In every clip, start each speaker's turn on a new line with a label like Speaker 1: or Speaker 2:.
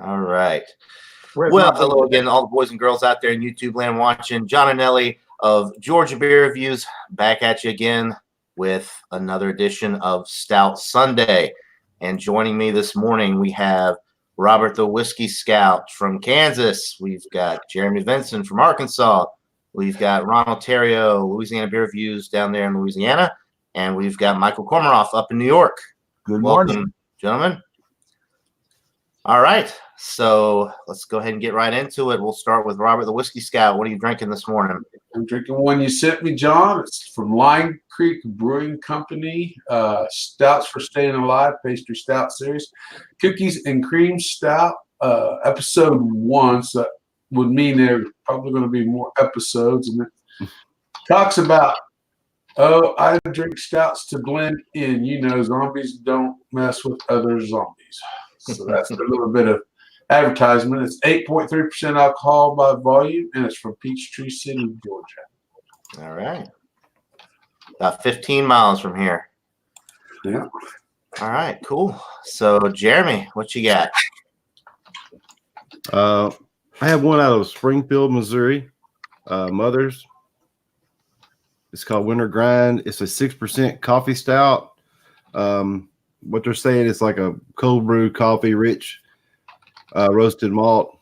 Speaker 1: All right.
Speaker 2: Where's
Speaker 1: Well,
Speaker 2: my
Speaker 1: hello again, all the boys and girls out there in YouTube land watching. John and Ellie of Georgia Beer Reviews back at you again with another edition of Stout Sunday. And joining me this morning, we have Robert the Whiskey Scout from Kansas. We've got Jeremy Vinson from Arkansas. We've got Ronald Terrio, Louisiana Beer Reviews down there in Louisiana. And we've got Michael Kormaroff up in New York.
Speaker 3: Good morning.
Speaker 1: Welcome, gentlemen. All right, so let's go ahead and get right into it. We'll start with Robert the Whiskey Scout. What are you drinking this morning?
Speaker 4: I'm drinking one you sent me, John. It's from Lion Creek Brewing Company. Stouts for Staying Alive, Pastry Stout Series. Cookies and Cream Stout, episode 1. So that would mean there's probably going to be more episodes. And it talks about, I drink stouts to blend in. You know, zombies don't mess with other zombies. So that's a little bit of advertisement. It's 8.3% alcohol by volume, and it's from Peachtree City, Georgia.
Speaker 1: All right. About 15 miles from here.
Speaker 4: Yeah.
Speaker 1: All right, cool. So, Jeremy, what you got?
Speaker 3: I have one out of Springfield, Missouri, Mother's. It's called Winter Grind. It's a 6% coffee stout. What they're saying is like a cold brew coffee, rich roasted malt.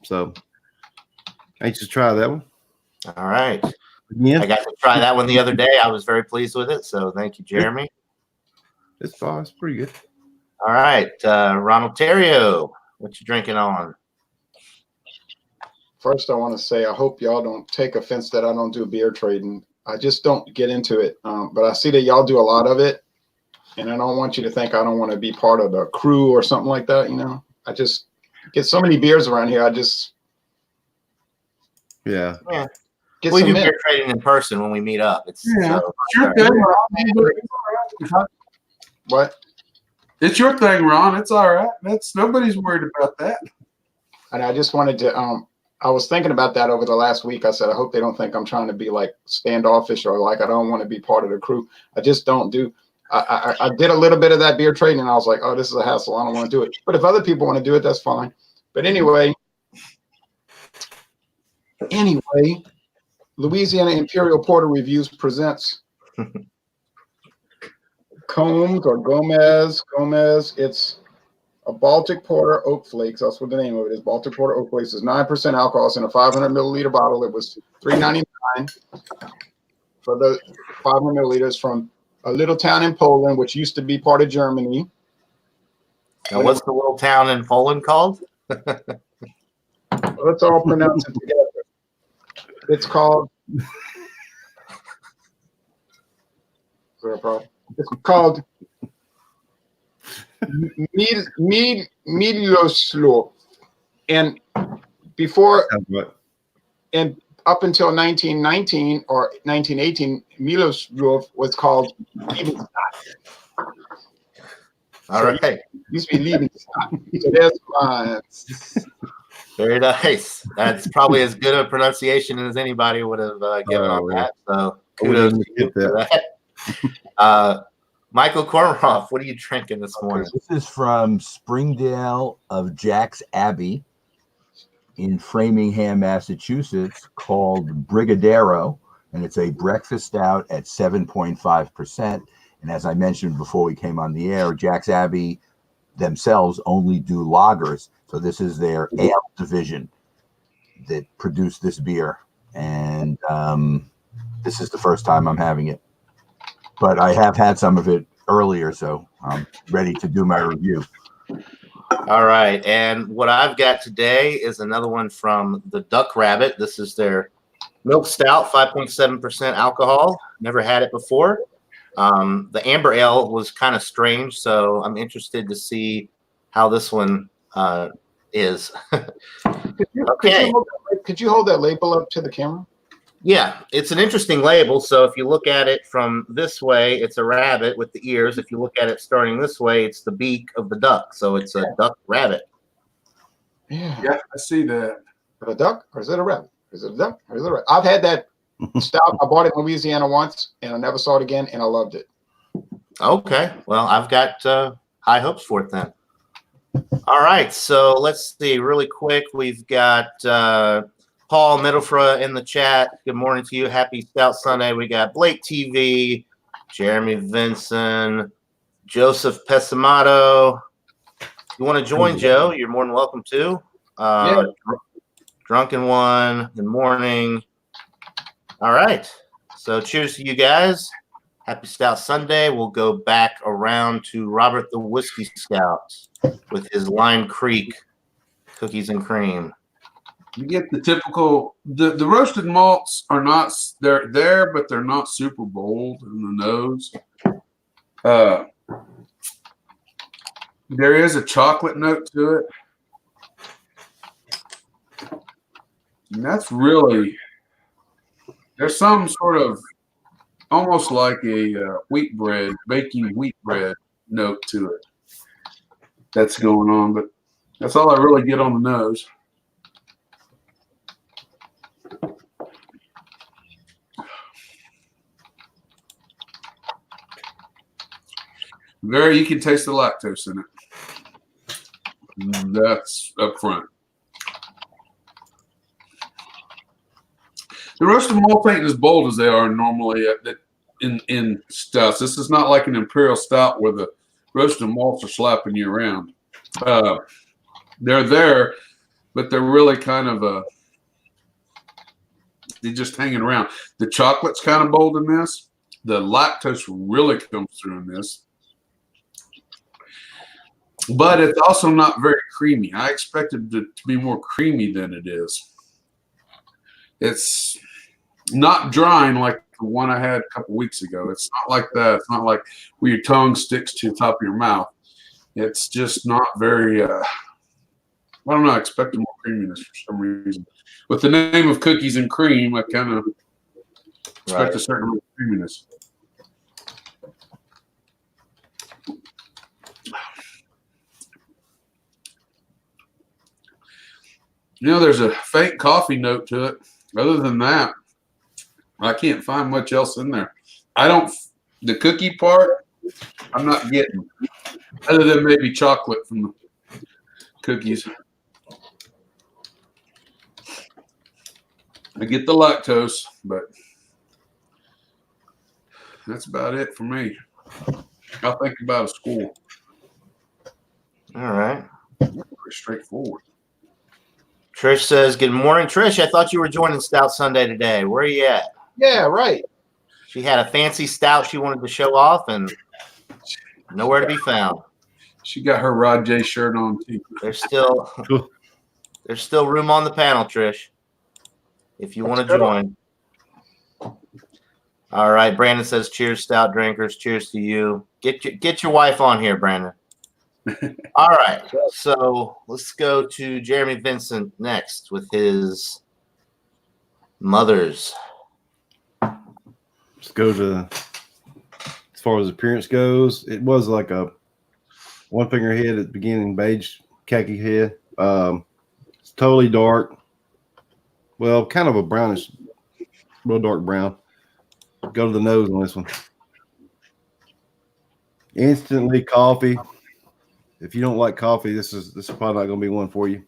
Speaker 3: So, anxious to try that one.
Speaker 1: All right.
Speaker 3: Yeah.
Speaker 1: I got to try that one the other day. I was very pleased with it. So, thank you, Jeremy.
Speaker 3: It's fine. It's pretty good.
Speaker 1: All right. Ronald Terrio, what you drinking on?
Speaker 2: First, I want to say I hope y'all don't take offense that I don't do beer trading. I just don't get into it. But I see that y'all do a lot of it. And I don't want you to think I don't want to be part of the crew or something like that, you know. I just get so many beers around here. I just
Speaker 3: Yeah.
Speaker 2: get
Speaker 1: We
Speaker 2: some
Speaker 1: do
Speaker 2: in.
Speaker 1: beer trading in person when we meet up. It's
Speaker 4: Yeah.
Speaker 1: so,
Speaker 4: Sure thing, Ron.
Speaker 2: What?
Speaker 4: It's your thing, Ron. It's all right. Nobody's worried about that.
Speaker 2: And I just wanted to I was thinking about that over the last week. I said, I hope they don't think I'm trying to be like standoffish or like I don't want to be part of the crew. I just don't do. I did a little bit of that beer trading and I was like, oh, this is a hassle. I don't want to do it. But if other people want to do it, that's fine. But anyway, Louisiana Imperial Porter Reviews presents Combs or Gomez. It's a Baltic Porter Oak Flakes. That's what the name of it is. Baltic Porter Oak Flakes is 9% alcohol. It's in a 500 milliliter bottle. It was $3.99 for the 500 milliliters from a little town in Poland, which used to be part of Germany.
Speaker 1: now, what's the little town in Poland called?
Speaker 2: Let's all pronounce it together. It's called. Is there a problem? It's called Miloslav. And before and up until 1919 or 1918, Miloslav was called Liebenstein.
Speaker 1: All right.
Speaker 2: It used to be Liebenstein. So there's mine.
Speaker 1: Very nice. That's probably as good a pronunciation as anybody would have given on that. So kudos to you for that. Michael Kormaroff, what are you drinking this morning?
Speaker 3: This is from Springdale of Jack's Abbey in Framingham, Massachusetts, called Brigadero, and it's a breakfast stout at 7.5%. And as I mentioned before we came on the air, Jack's Abbey themselves only do lagers. So this is their ale division that produced this beer. And this is the first time I'm having it. But I have had some of it earlier, so I'm ready to do my review.
Speaker 1: All right. And what I've got today is another one from the Duck Rabbit. This is their milk stout, 5.7% alcohol. Never had it before. The amber ale was kind of strange, so I'm interested to see how this one is. Okay.
Speaker 2: Could you hold that label up to the camera?
Speaker 1: Yeah, it's an interesting label. So if you look at it from this way, it's a rabbit with the ears. If you look at it starting this way, it's the beak of the duck. So it's a duck rabbit.
Speaker 4: Yeah, I see that.
Speaker 2: Is it a duck or is it a rabbit? Is it a duck or is it a rabbit? I've had that stout. I bought it in Louisiana once and I never saw it again and I loved it.
Speaker 1: Okay. Well, I've got high hopes for it then. All right, so let's see really quick. We've got Paul Middlefra in the chat. Good morning to you. Happy Stout Sunday. We got Blake TV, Jeremy Vinson, Joseph Pessamato. You want to join, Joe? You're more than welcome to. Drunken One, good morning. All right, so cheers to you guys. Happy Stout Sunday. We'll go back around to Robert the Whiskey Scout with his Lime Creek cookies and cream.
Speaker 4: You get the typical, the roasted malts are not, they're there, but they're not super bold in the nose. There is a chocolate note to it. And that's really, there's some sort of almost like a wheat bread, baking wheat bread note to it that's going on, but that's all I really get on the nose. You can taste the lactose in it. That's up front. The roasted malt ain't as bold as they are normally in stouts. This is not like an imperial stout where the roasted malts are slapping you around. They're there, but they're really kind of they're just hanging around. The chocolate's kind of bold in this. The lactose really comes through in this. But it's also not very creamy. I expected it to be more creamy than it is. It's not drying like the one I had a couple weeks ago. It's not like that. It's not like where your tongue sticks to the top of your mouth. It's just not very, I don't know, I expected more creaminess for some reason. With the name of cookies and cream, I kind of expect a certain amount of creaminess. You know, there's a faint coffee note to it. Other than that, I can't find much else in there. The cookie part, I'm not getting, other than maybe chocolate from the cookies. I get the lactose, but that's about it for me. I'll think about a score.
Speaker 1: All right.
Speaker 4: Pretty straightforward.
Speaker 1: Trish says, good morning. Trish, I thought you were joining Stout Sunday today. Where are you at?
Speaker 2: Yeah, right.
Speaker 1: She had a fancy stout she wanted to show off and nowhere to be found.
Speaker 4: She got her Rod J shirt on too.
Speaker 1: There's still room on the panel, Trish, if you want to join. All right. Brandon says, cheers, stout drinkers. Cheers to you. Get your wife on here, Brandon. All right, so let's go to Jeremy Vincent next with his Mothers.
Speaker 5: Let's go to, as far as appearance goes, it was like a one finger head at the beginning, beige khaki head. It's totally dark. Well, kind of a brownish, real dark brown. Go to the nose on this one. Instantly coffee. If you don't like coffee, this is probably not going to be one for you.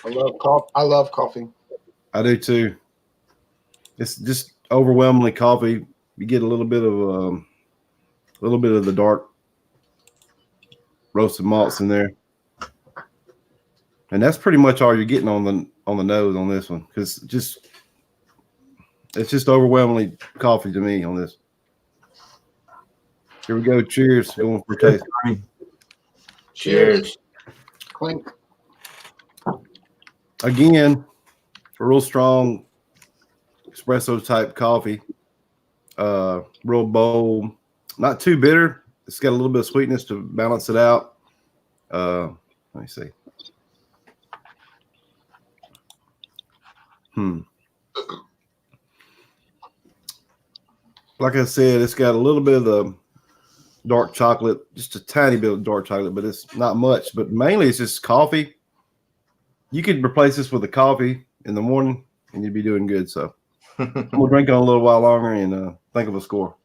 Speaker 2: I love coffee.
Speaker 5: I do too. It's just overwhelmingly coffee. You get a little bit of the dark roasted malts in there, and that's pretty much all you're getting on the nose on this one, because it's just overwhelmingly coffee to me on this. Here we go. Cheers. Going for taste.
Speaker 1: Cheers.
Speaker 2: Clink.
Speaker 5: Again, a real strong espresso type coffee. Real bold, not too bitter. It's got a little bit of sweetness to balance it out. Let me see. Like I said, it's got a little bit of the dark chocolate, just a tiny bit of dark chocolate, but it's not much. But mainly it's just coffee. You could replace this with a coffee in the morning and you'd be doing good. So we'll drink on a little while longer and think of a score.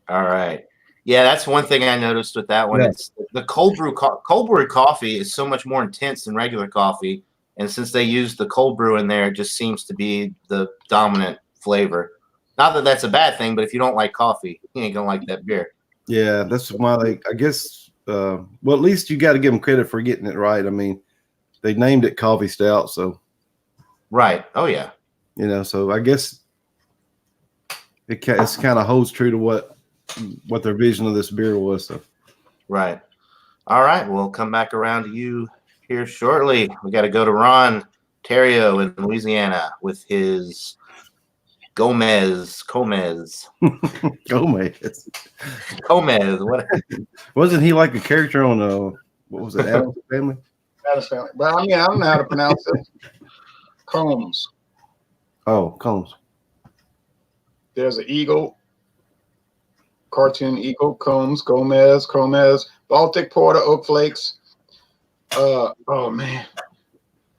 Speaker 1: All right. Yeah, that's one thing I noticed with that one.
Speaker 3: Yeah.
Speaker 1: It's the cold brew coffee is so much more intense than regular coffee, and since they use the cold brew in there, it just seems to be the dominant flavor. Not that that's a bad thing, but if you don't like coffee, you ain't gonna like that beer.
Speaker 5: Yeah, that's why I guess. Well, at least you got to give them credit for getting it right. I mean, they named it coffee stout, so
Speaker 1: Right. Oh yeah.
Speaker 5: So I guess it's kind of holds true to what their vision of this beer was. So.
Speaker 1: Right. All right. We'll come back around to you here shortly. We got to go to Ron Terrio in Louisiana with his Gomez.
Speaker 5: Gomez.
Speaker 1: What?
Speaker 5: Wasn't he like a character on what was it, Addams Family?
Speaker 2: Addams Family. But I don't know how to pronounce it. Combs.
Speaker 5: Oh, Combs.
Speaker 2: There's an eagle, cartoon eagle, Combs, Gomez, Baltic Porter, Oak Flakes. Oh man.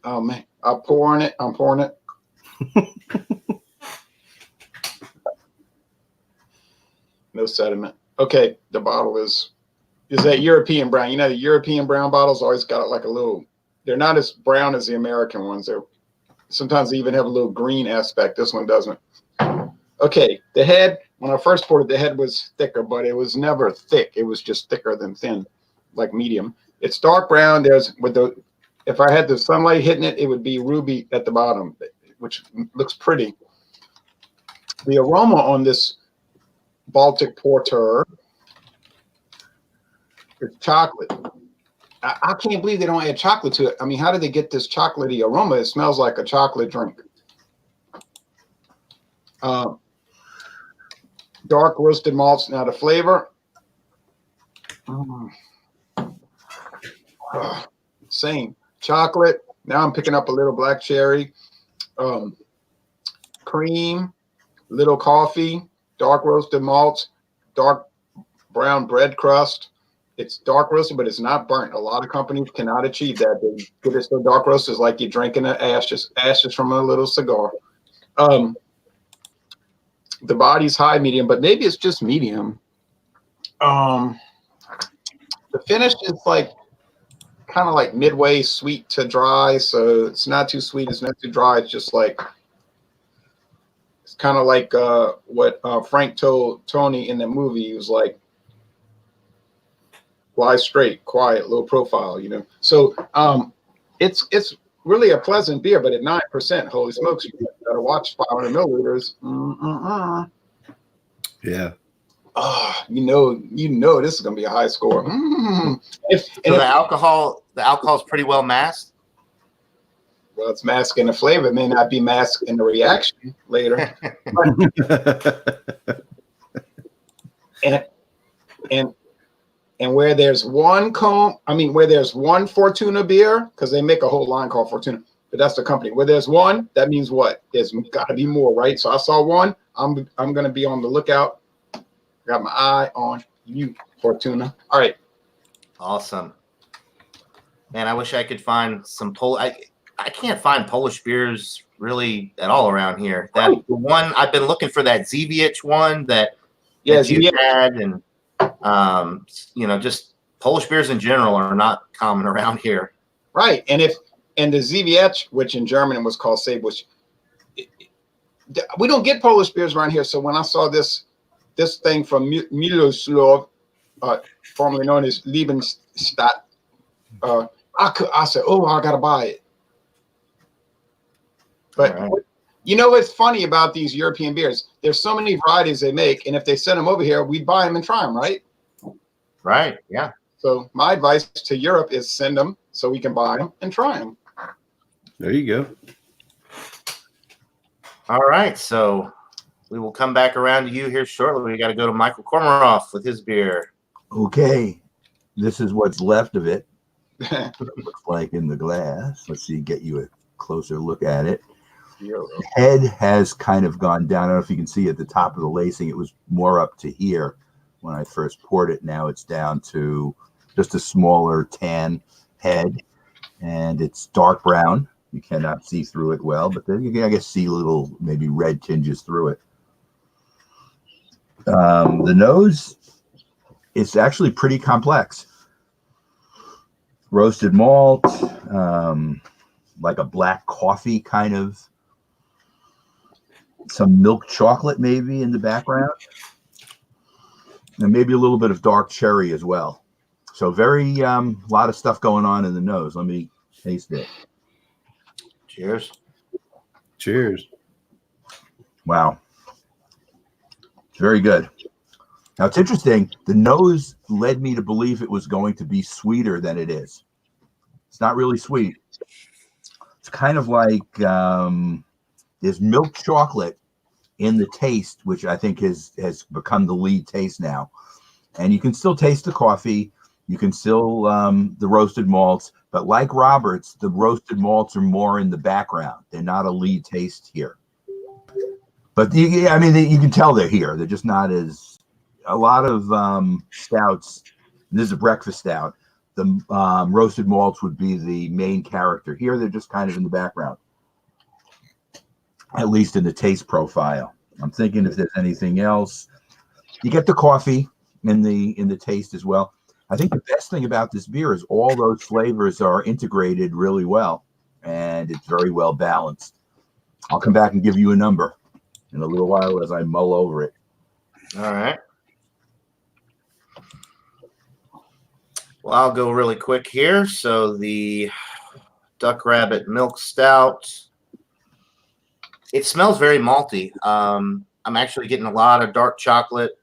Speaker 2: I'm pouring it. No sediment. Okay, the bottle is that European brown. The European brown bottles always got like a little. They're not as brown as the American ones. They're sometimes they even have a little green aspect. This one doesn't. Okay, the head. When I first poured it, the head was thicker, but it was never thick. It was just thicker than thin, like medium. It's dark brown. If I had the sunlight hitting it, it would be ruby at the bottom, which looks pretty. The aroma on this Baltic Porter is chocolate. I can't believe they don't add chocolate to it. I mean, how did they get this chocolatey aroma? It smells like a chocolate drink. Dark roasted malts. Now the flavor. Same. Chocolate. Now I'm picking up a little black cherry. Cream. Little coffee. Dark roasted malts. Dark brown bread crust. It's dark roasted, but it's not burnt. A lot of companies cannot achieve that. They get it so dark roasted, it's like you're drinking the ashes from a little cigar. The body's high medium, but maybe it's just medium. The finish is like kind of like midway sweet to dry, so it's not too sweet, it's not too dry. It's just like it's kind of like what Frank told Tony in the movie. He was like, "Fly straight, quiet, low profile," So it's really a pleasant beer, but at 9%, holy smokes, you gotta watch 500 milliliters.
Speaker 3: Yeah.
Speaker 2: Oh, you know this is gonna be a high score.
Speaker 1: The alcohol is pretty well masked.
Speaker 2: Well, it's masking the flavor. It may not be masking the reaction later. and where there's one where there's one Fortuna beer, because they make a whole line called Fortuna, but that's the company. Where there's one, that means what? There's got to be more, right? So I saw one. I'm gonna be on the lookout. Got my eye on you, Fortuna. All right.
Speaker 1: Awesome. Man, I wish I could find some I can't find Polish beers really at all around here. The one I've been looking for, that Zwiecz one that you had, and just Polish beers in general are not common around here.
Speaker 2: Right. And the Zwiecz, which in German was called Sabus, we don't get Polish beers around here. So when I saw this thing from Miloslav, formerly known as Liebenstadt, I said, "Oh, I gotta buy it." But right. What's funny about these European beers? There's so many varieties they make, and if they send them over here, we'd buy them and try them, right?
Speaker 1: Right. Yeah.
Speaker 2: So my advice to Europe is send them so we can buy them and try them.
Speaker 5: There you go.
Speaker 1: All right. So we will come back around to you here shortly. We got to go to Michael Kormaroff with his beer.
Speaker 3: Okay. This is what's left of it. What it looks like in the glass. Let's see, get you a closer look at it. The head has kind of gone down. I don't know if you can see at the top of the lacing. It was more up to here when I first poured it. Now it's down to just a smaller tan head, and it's dark brown. You cannot see through it well, but then you can, I guess, see little maybe red tinges through it. The nose it's actually pretty complex. Roasted malt, like a black coffee kind of, some milk chocolate maybe in the background, and maybe a little bit of dark cherry as well. So very lot of stuff going on in the nose. Let me taste it.
Speaker 1: Cheers.
Speaker 5: Cheers.
Speaker 3: Wow. It's very good. Now it's interesting. The nose led me to believe it was going to be sweeter than it is. It's not really sweet. It's kind of like there's milk chocolate in the taste, which I think has become the lead taste now. And you can still taste the coffee. You can still the roasted malts, but like Robert's, the roasted malts are more in the background. They're not a lead taste here. But you can tell they're here. They're just not as a lot of stouts. This is a breakfast stout. The roasted malts would be the main character. Here, they're just kind of in the background, at least in the taste profile. I'm thinking if there's anything else. You get the coffee in the taste as well. I think the best thing about this beer is all those flavors are integrated really well, and it's very well balanced. I'll come back and give you a number in a little while as I mull over it.
Speaker 1: All right. Well, I'll go really quick here. So the Duck Rabbit Milk Stout. It smells very malty. I'm actually getting a lot of dark chocolate,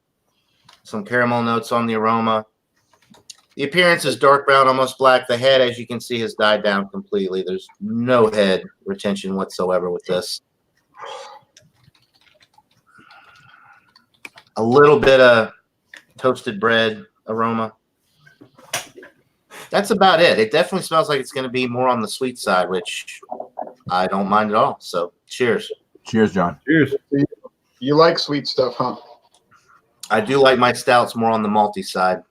Speaker 1: some caramel notes on the aroma. The appearance is dark brown, almost black. The head, as you can see, has died down completely. There's no head retention whatsoever with this. A little bit of toasted bread aroma. That's about it. It definitely smells like it's going to be more on the sweet side, which I don't mind at all. So cheers.
Speaker 3: Cheers, John.
Speaker 5: Cheers.
Speaker 2: You like sweet stuff, huh?
Speaker 1: I do like my stouts more on the malty side.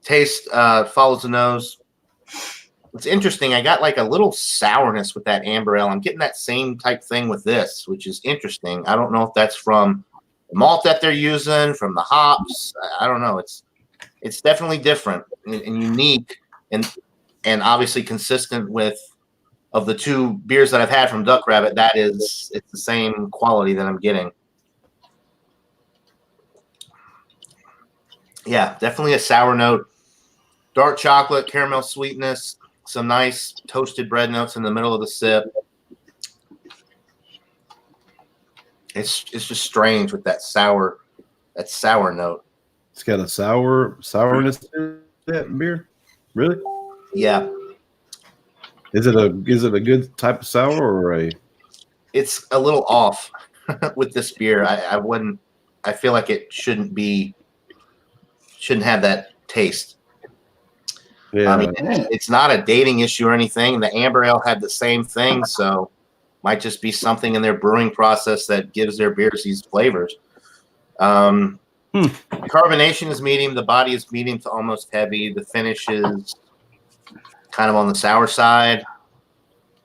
Speaker 1: Taste follows the nose. It's interesting. I got like a little sourness with that amber ale. I'm getting that same type thing with this, which is interesting. I don't know if that's from the malt that they're using, from the hops. I don't know. It's definitely different and unique, and obviously consistent with of the two beers that I've had from Duck Rabbit. It's the same quality that I'm getting. Yeah, definitely a sour note. Dark chocolate, caramel sweetness, some nice toasted bread notes in the middle of the sip. It's just strange with that sour note.
Speaker 5: It's got a sourness in that beer. Really?
Speaker 1: Yeah.
Speaker 5: Is it a good type of sour or a?
Speaker 1: It's a little off with this beer. I feel like it shouldn't have that taste.
Speaker 5: Yeah.
Speaker 1: I mean, it's not a dating issue or anything. The amber ale had the same thing, so might just be something in their brewing process that gives their beers these flavors. Carbonation is medium. The body is medium to almost heavy. The finish is kind of on the sour side.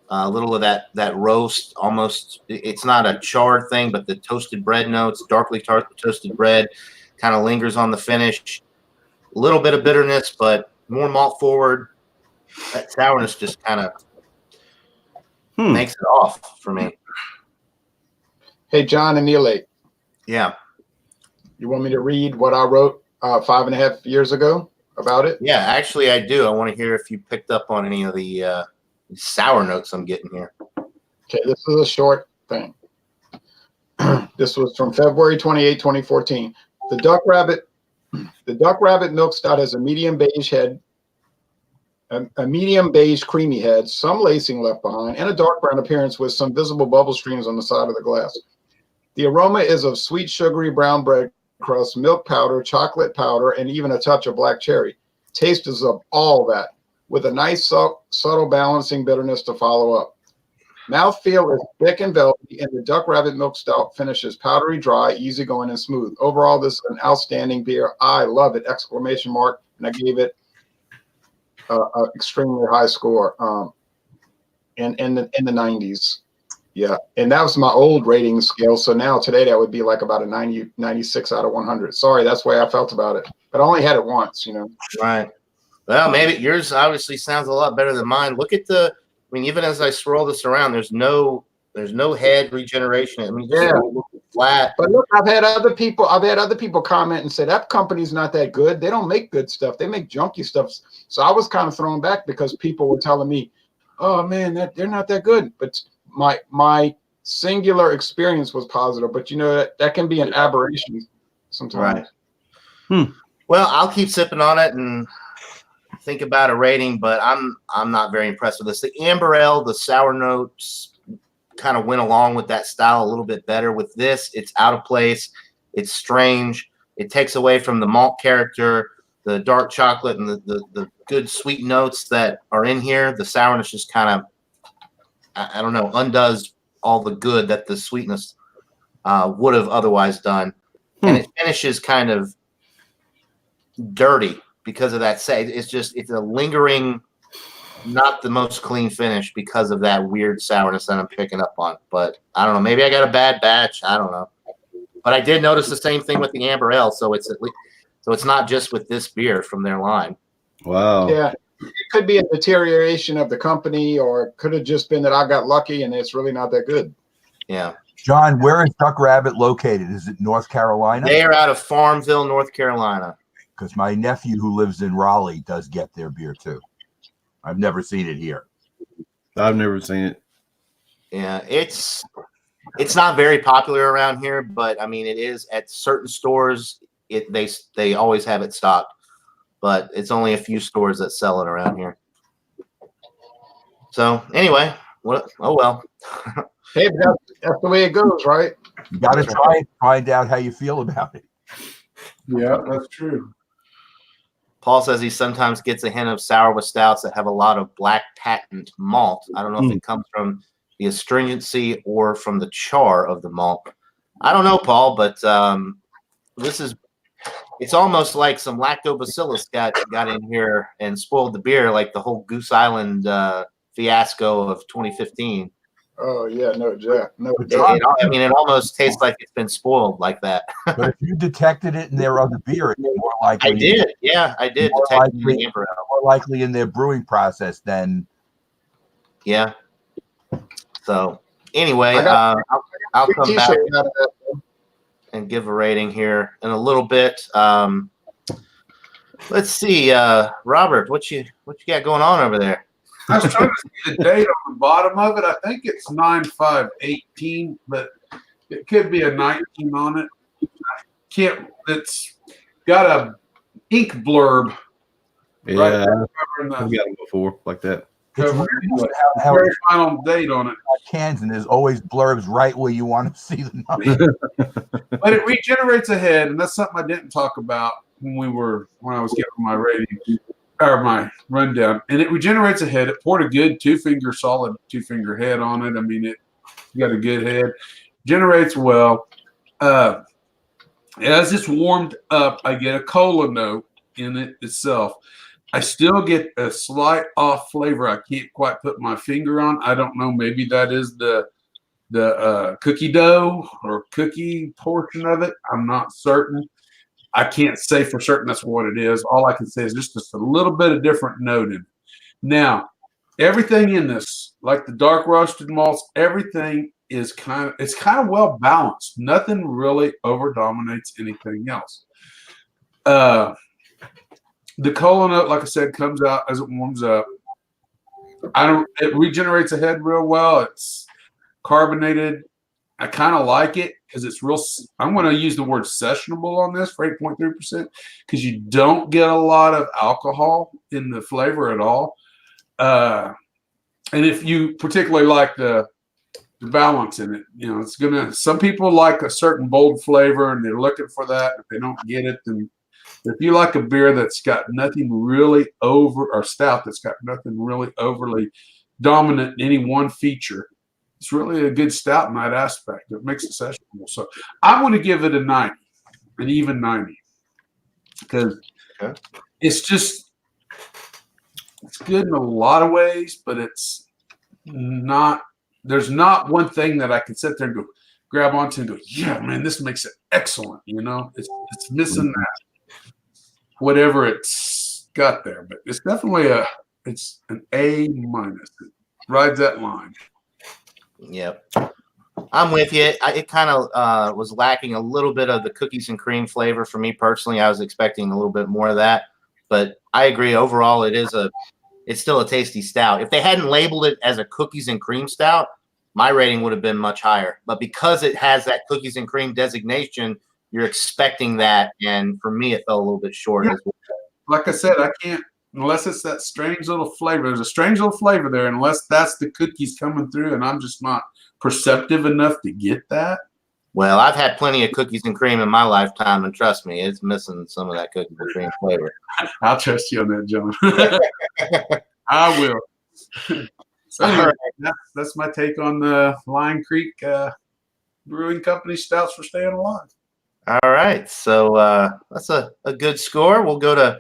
Speaker 1: A little of that roast, almost. It's not a charred thing, but the toasted bread notes, darkly toasted bread, kind of lingers on the finish. A little bit of bitterness, but more malt forward. That sourness just kind of makes it off for me.
Speaker 2: Hey, John and Neelate,
Speaker 1: Yeah.
Speaker 2: you want me to read what I wrote 5.5 years ago about it?
Speaker 1: Yeah, actually, I do. I want to hear if you picked up on any of the sour notes I'm getting here.
Speaker 2: Okay, this is a short thing. This was from February 28, 2014. The Duck Rabbit Milk Stout has a medium beige head, a medium beige creamy head, some lacing left behind, and a dark brown appearance with some visible bubble streams on the side of the glass. The aroma is of sweet, sugary brown bread crust, milk powder, chocolate powder, and even a touch of black cherry. Taste is of all that, with a nice, subtle balancing bitterness to follow up. Mouthfeel is thick and velvety, and the Duck Rabbit Milk Stout finishes powdery, dry, easygoing, and smooth. Overall, this is an outstanding beer. I love it! ! And I gave it an extremely high score in the 90s. Yeah, and that was my old rating scale. So now today that would be like about a 90, 96 out of 100. Sorry, that's the way I felt about it. But I only had it once, you know.
Speaker 1: Right. Well, maybe yours obviously sounds a lot better than mine. Look at I mean, even as I swirl this around, there's no head regeneration. I mean, just flat.
Speaker 2: But look, I've had other people comment and say that company's not that good. They don't make good stuff. They make junky stuff. So I was kind of thrown back because people were telling me, "Oh man, they're not that good." But my singular experience was positive. But you know that can be an aberration sometimes.
Speaker 1: Right. Well, I'll keep sipping on it and think about a rating, but I'm not very impressed with this. The amber ale, the sour notes kind of went along with that style a little bit better. With this, it's out of place. It's strange. It takes away from the malt character, the dark chocolate, and the good sweet notes that are in here. The sourness just kind of, I don't know, undoes all the good that the sweetness would have otherwise done. And it finishes kind of dirty because of that. It's a lingering, not the most clean finish because of that weird sourness that I'm picking up on. But I don't know. Maybe I got a bad batch. I don't know. But I did notice the same thing with the amber ale. So it's not just with this beer from their line.
Speaker 5: Wow.
Speaker 2: Yeah, it could be a deterioration of the company, or it could have just been that I got lucky and it's really not that good.
Speaker 1: Yeah.
Speaker 3: John, where is Duck Rabbit located? Is it North Carolina?
Speaker 1: They are out of Farmville, North Carolina.
Speaker 3: Because my nephew who lives in Raleigh does get their beer too. I've never seen it here.
Speaker 5: I've never seen it.
Speaker 1: Yeah, it's not very popular around here, but I mean it is at certain stores. They always have it stocked, but it's only a few stores that sell it around here. So anyway, oh well.
Speaker 2: Hey, but that's the way it goes, right?
Speaker 3: You got to try it, find out how you feel about it.
Speaker 4: Yeah, that's true.
Speaker 1: Paul says he sometimes gets a hint of sour with stouts that have a lot of black patent malt. I don't know if it comes from the astringency or from the char of the malt. I don't know, Paul, but it's almost like some lactobacillus got in here and spoiled the beer, like the whole Goose Island fiasco of 2015.
Speaker 2: Oh yeah, no.
Speaker 1: I mean, it almost tastes like it's been spoiled like that.
Speaker 3: But if you detected it in their other beer, it's more likely.
Speaker 1: I did. Yeah, I did detect it in the amber ale.
Speaker 3: More likely in their brewing process than.
Speaker 1: Yeah. So anyway, I'll come back and give a rating here in a little bit. Let's see, Robert, what you got going on over there?
Speaker 4: I was trying to see the date on the bottom of it. I think it's 9/5/18, but it could be a 19 on it. It's got a ink blurb.
Speaker 5: Yeah,
Speaker 4: Right
Speaker 5: I've got them before like that.
Speaker 4: Cover
Speaker 3: It's
Speaker 4: how very final date on it.
Speaker 3: cans, and there's always blurbs right where you want to see the number.
Speaker 4: But it regenerates ahead, and that's something I didn't talk about when I was giving my rating or my rundown. And it regenerates ahead. It poured a good solid two finger head on it. I mean, it got a good head. Generates well. As it's warmed up, I get a cola note in it itself. I still get a slight off flavor I can't quite put my finger on. I don't know. Maybe that is the cookie dough or cookie portion of it. I'm not certain. I can't say for certain that's what it is. All I can say is just a little bit of different note in it. Now, everything in this, like the dark roasted malts, everything is kind of well balanced. Nothing really over dominates anything else. The cola note, like I said, comes out as it warms up. It regenerates ahead real well. It's carbonated. I kind of like it because it's real. I'm going to use the word sessionable on this for 8.3% because you don't get a lot of alcohol in the flavor at all. And if you particularly like the balance in it, some people like a certain bold flavor and they're looking for that. If they don't get it, then if you like a beer that's got nothing really or stout that's got nothing really overly dominant in any one feature, it's really a good stout in that aspect. It makes it sessionable. So I want to give it a 90, an even 90, because it's good in a lot of ways, but it's not there's not one thing that I can sit there and go grab onto and go, yeah, man, this makes it excellent. You know, it's missing that whatever it's got there, but it's definitely it's an A minus. It rides that line.
Speaker 1: Yep. I'm with you. It kind of was lacking a little bit of the cookies and cream flavor for me personally. I was expecting a little bit more of that, but I agree. Overall, it's still a tasty stout. If they hadn't labeled it as a cookies and cream stout, my rating would have been much higher. But because it has that cookies and cream designation, you're expecting that, and for me, it fell a little bit short.
Speaker 4: Yeah.
Speaker 1: As well.
Speaker 4: Like I said, I can't unless it's that strange little flavor. There's a strange little flavor there, unless that's the cookies coming through, and I'm just not perceptive enough to get that.
Speaker 1: Well, I've had plenty of cookies and cream in my lifetime, and trust me, it's missing some of that cookies and cream flavor.
Speaker 4: I'll trust you on that, John. I will. So anyway, that's my take on the Lion Creek Brewing Company Stouts for Staying Alive.
Speaker 1: All right, so that's a good score. We'll go to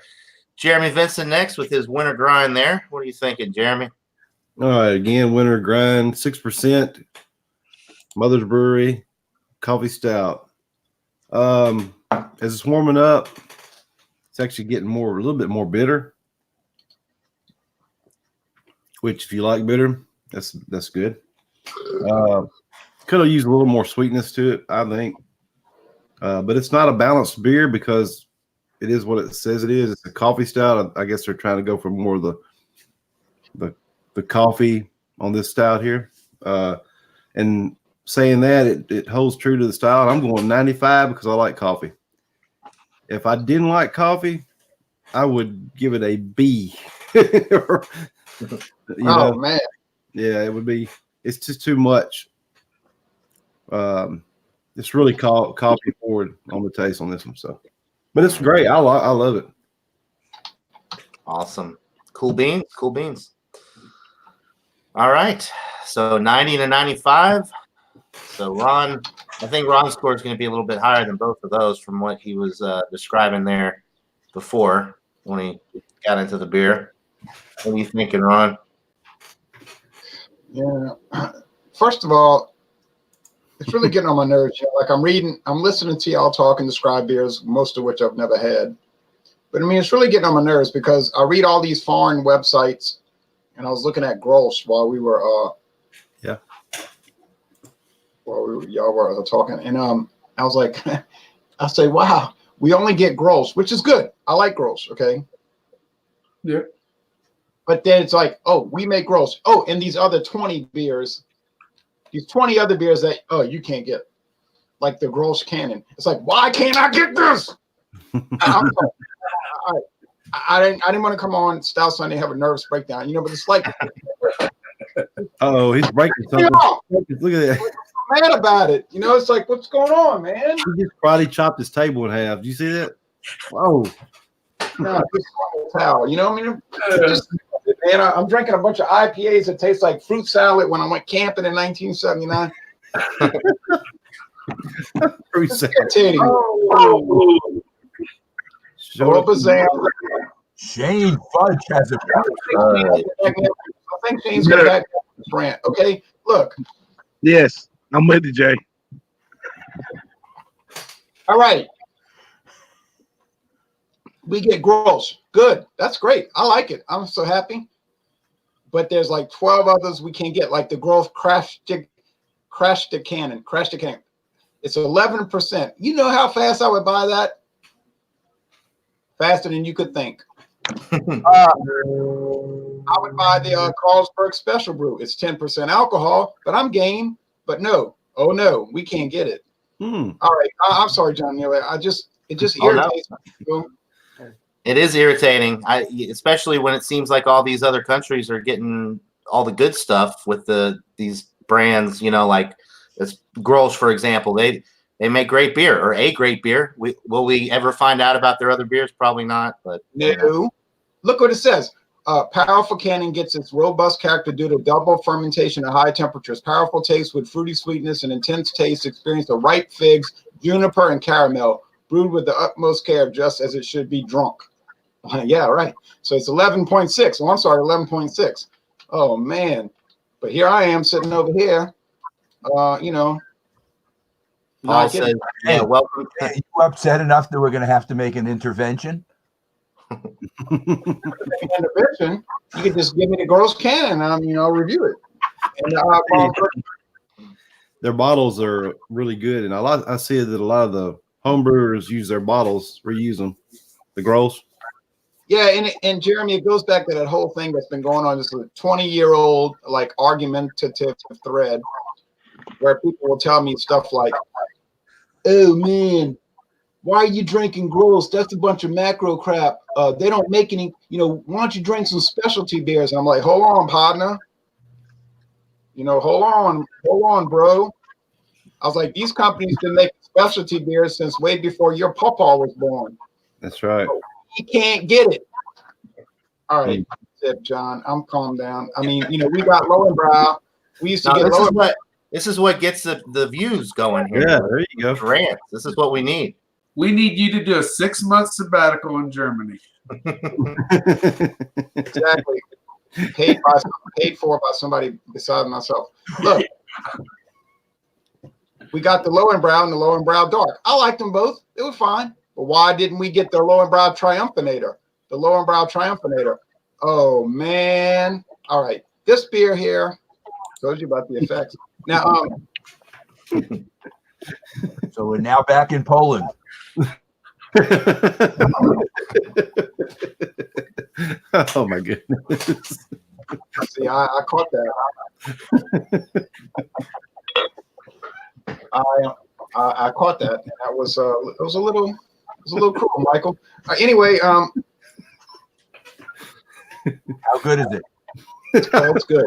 Speaker 1: Jeremy Vincent next with his winter grind there. What are you thinking, Jeremy?
Speaker 5: All right, again, winter grind, 6%, Mother's Brewery, coffee stout. As it's warming up, it's actually getting a little bit more bitter. Which, if you like bitter, that's good. Could have used a little more sweetness to it, I think. But it's not a balanced beer because it is what it says it is. It's a coffee stout. I guess they're trying to go for more of the coffee on this stout here. And saying that, it holds true to the style. I'm going 95 because I like coffee. If I didn't like coffee, I would give it a B.
Speaker 2: Man.
Speaker 5: Yeah, it would be. It's just too much. It's really coffee forward on the taste on this one. So, but it's great. I love it.
Speaker 1: Awesome. Cool beans. Cool beans. All right. So 90 to 95. So Ron, I think Ron's score is going to be a little bit higher than both of those from what he was describing there before when he got into the beer. What are you thinking, Ron?
Speaker 2: Yeah. First of all, it's really getting on my nerves. You know, like I'm listening to y'all talk and describe beers, most of which I've never had. But I mean, it's really getting on my nerves because I read all these foreign websites, and I was looking at Gross while we were y'all were talking, and I was like, I say, wow, we only get Gross, which is good. I like Gross, okay.
Speaker 4: Yeah.
Speaker 2: But then it's like, oh, we make Gross. Oh, and these other 20 beers, these 20 other beers that you can't get, like the Gross Cannon. It's like, why can't I get this? I'm sorry. I didn't want to come on Stout Sunday and have a nervous breakdown, but it's like,
Speaker 5: Oh, he's breaking something. Look at that.
Speaker 2: I'm mad about it. It's like, what's going on, man?
Speaker 5: He just karate chopped his table in half. Do you see that? Whoa.
Speaker 2: No, just a towel. Man, I'm drinking a bunch of IPAs that taste like fruit salad when I went camping in 1979.
Speaker 5: Fruit salad.
Speaker 3: Shane Fudge has a
Speaker 2: I think Shane's got that brand. Okay, look.
Speaker 6: Yes, I'm with you, Jay.
Speaker 2: All right. We get Gross. Good. That's great. I like it. I'm so happy. But there's like 12 others we can't get, like the Gross Crash the Cannon. It's 11%. You know how fast I would buy that? Faster than you could think. I would buy the Carlsberg Special Brew. It's 10% alcohol, but I'm game. But no. Oh, no. We can't get it. All right. I'm sorry, John. It just irritates me.
Speaker 1: It is irritating, especially when it seems like all these other countries are getting all the good stuff with these brands. Like it's Grolsch, for example. They make great beer or a great beer. Will we ever find out about their other beers? Probably not. But
Speaker 2: no. Look what it says. Powerful Cannon gets its robust character due to double fermentation at high temperatures. Powerful taste with fruity sweetness and intense taste experience of ripe figs, juniper, and caramel, brewed with the utmost care, just as it should be drunk. Yeah, right. So it's 11.6. Oh, I'm sorry, 11.6. Oh, man. But here I am sitting over here, you know.
Speaker 1: Paul
Speaker 2: Not
Speaker 1: says,
Speaker 2: getting,
Speaker 1: "Yeah, welcome."
Speaker 3: Are you upset enough that we're going to have to make an intervention?
Speaker 2: intervention. You can just give me the gross can, and I'll review it. And
Speaker 5: Their bottles are really good, and I see that a lot of the home brewers use their bottles, reuse them, the gross.
Speaker 2: yeah, and Jeremy, it goes back to that whole thing that's been going on. This 20-year-old like argumentative thread where people will tell me stuff like, "Oh man, why are you drinking gross? That's a bunch of macro crap. They don't make any. Why don't you drink some specialty beers?" And I'm like, "Hold on, partner. Hold on, bro." I was like, "These companies been making specialty beers since way before your pawpaw was born.
Speaker 5: That's right.
Speaker 2: You can't get it." All right, said John. I'm calmed down. I mean, we got Lowenbrow. We used to get Lowenbrow.
Speaker 1: This is what gets the views going here.
Speaker 5: Yeah, there you go.
Speaker 1: Rants. This is what we need.
Speaker 4: We need you to do a 6-month sabbatical in Germany.
Speaker 2: Exactly. Paid for by somebody besides myself. Look, we got the Lowenbrow and the Lowenbrow Dark. I liked them both. They were fine. But why didn't we get the Lowenbrow Triumphanator? The Lowenbrow Triumphanator. Oh man. All right. This beer here told you about the effects. Now,
Speaker 3: So we're now back in Poland.
Speaker 5: Oh my goodness.
Speaker 2: see, I caught that. I caught that. And that was it was a little cruel, Michael. Anyway,
Speaker 3: How good is it?
Speaker 2: oh, it's good.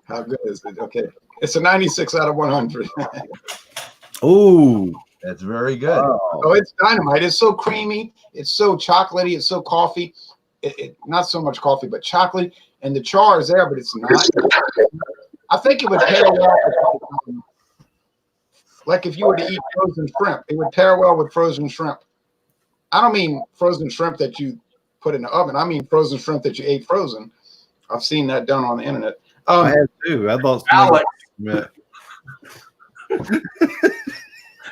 Speaker 2: How good is it? Okay, it's a 96 out of 100.
Speaker 5: Oh,
Speaker 3: That's very good.
Speaker 2: Oh, it's dynamite. It's so creamy. It's so chocolatey. It's so coffee. Not so much coffee, but chocolate. And the char is there, but it's not. I think it would pair well with, like if you were to eat frozen shrimp, it would pair well with frozen shrimp. I don't mean frozen shrimp that you put in the oven. I mean frozen shrimp that you ate frozen. I've seen that done on the internet.
Speaker 5: I have too. I thought
Speaker 4: Alex.
Speaker 5: Yeah.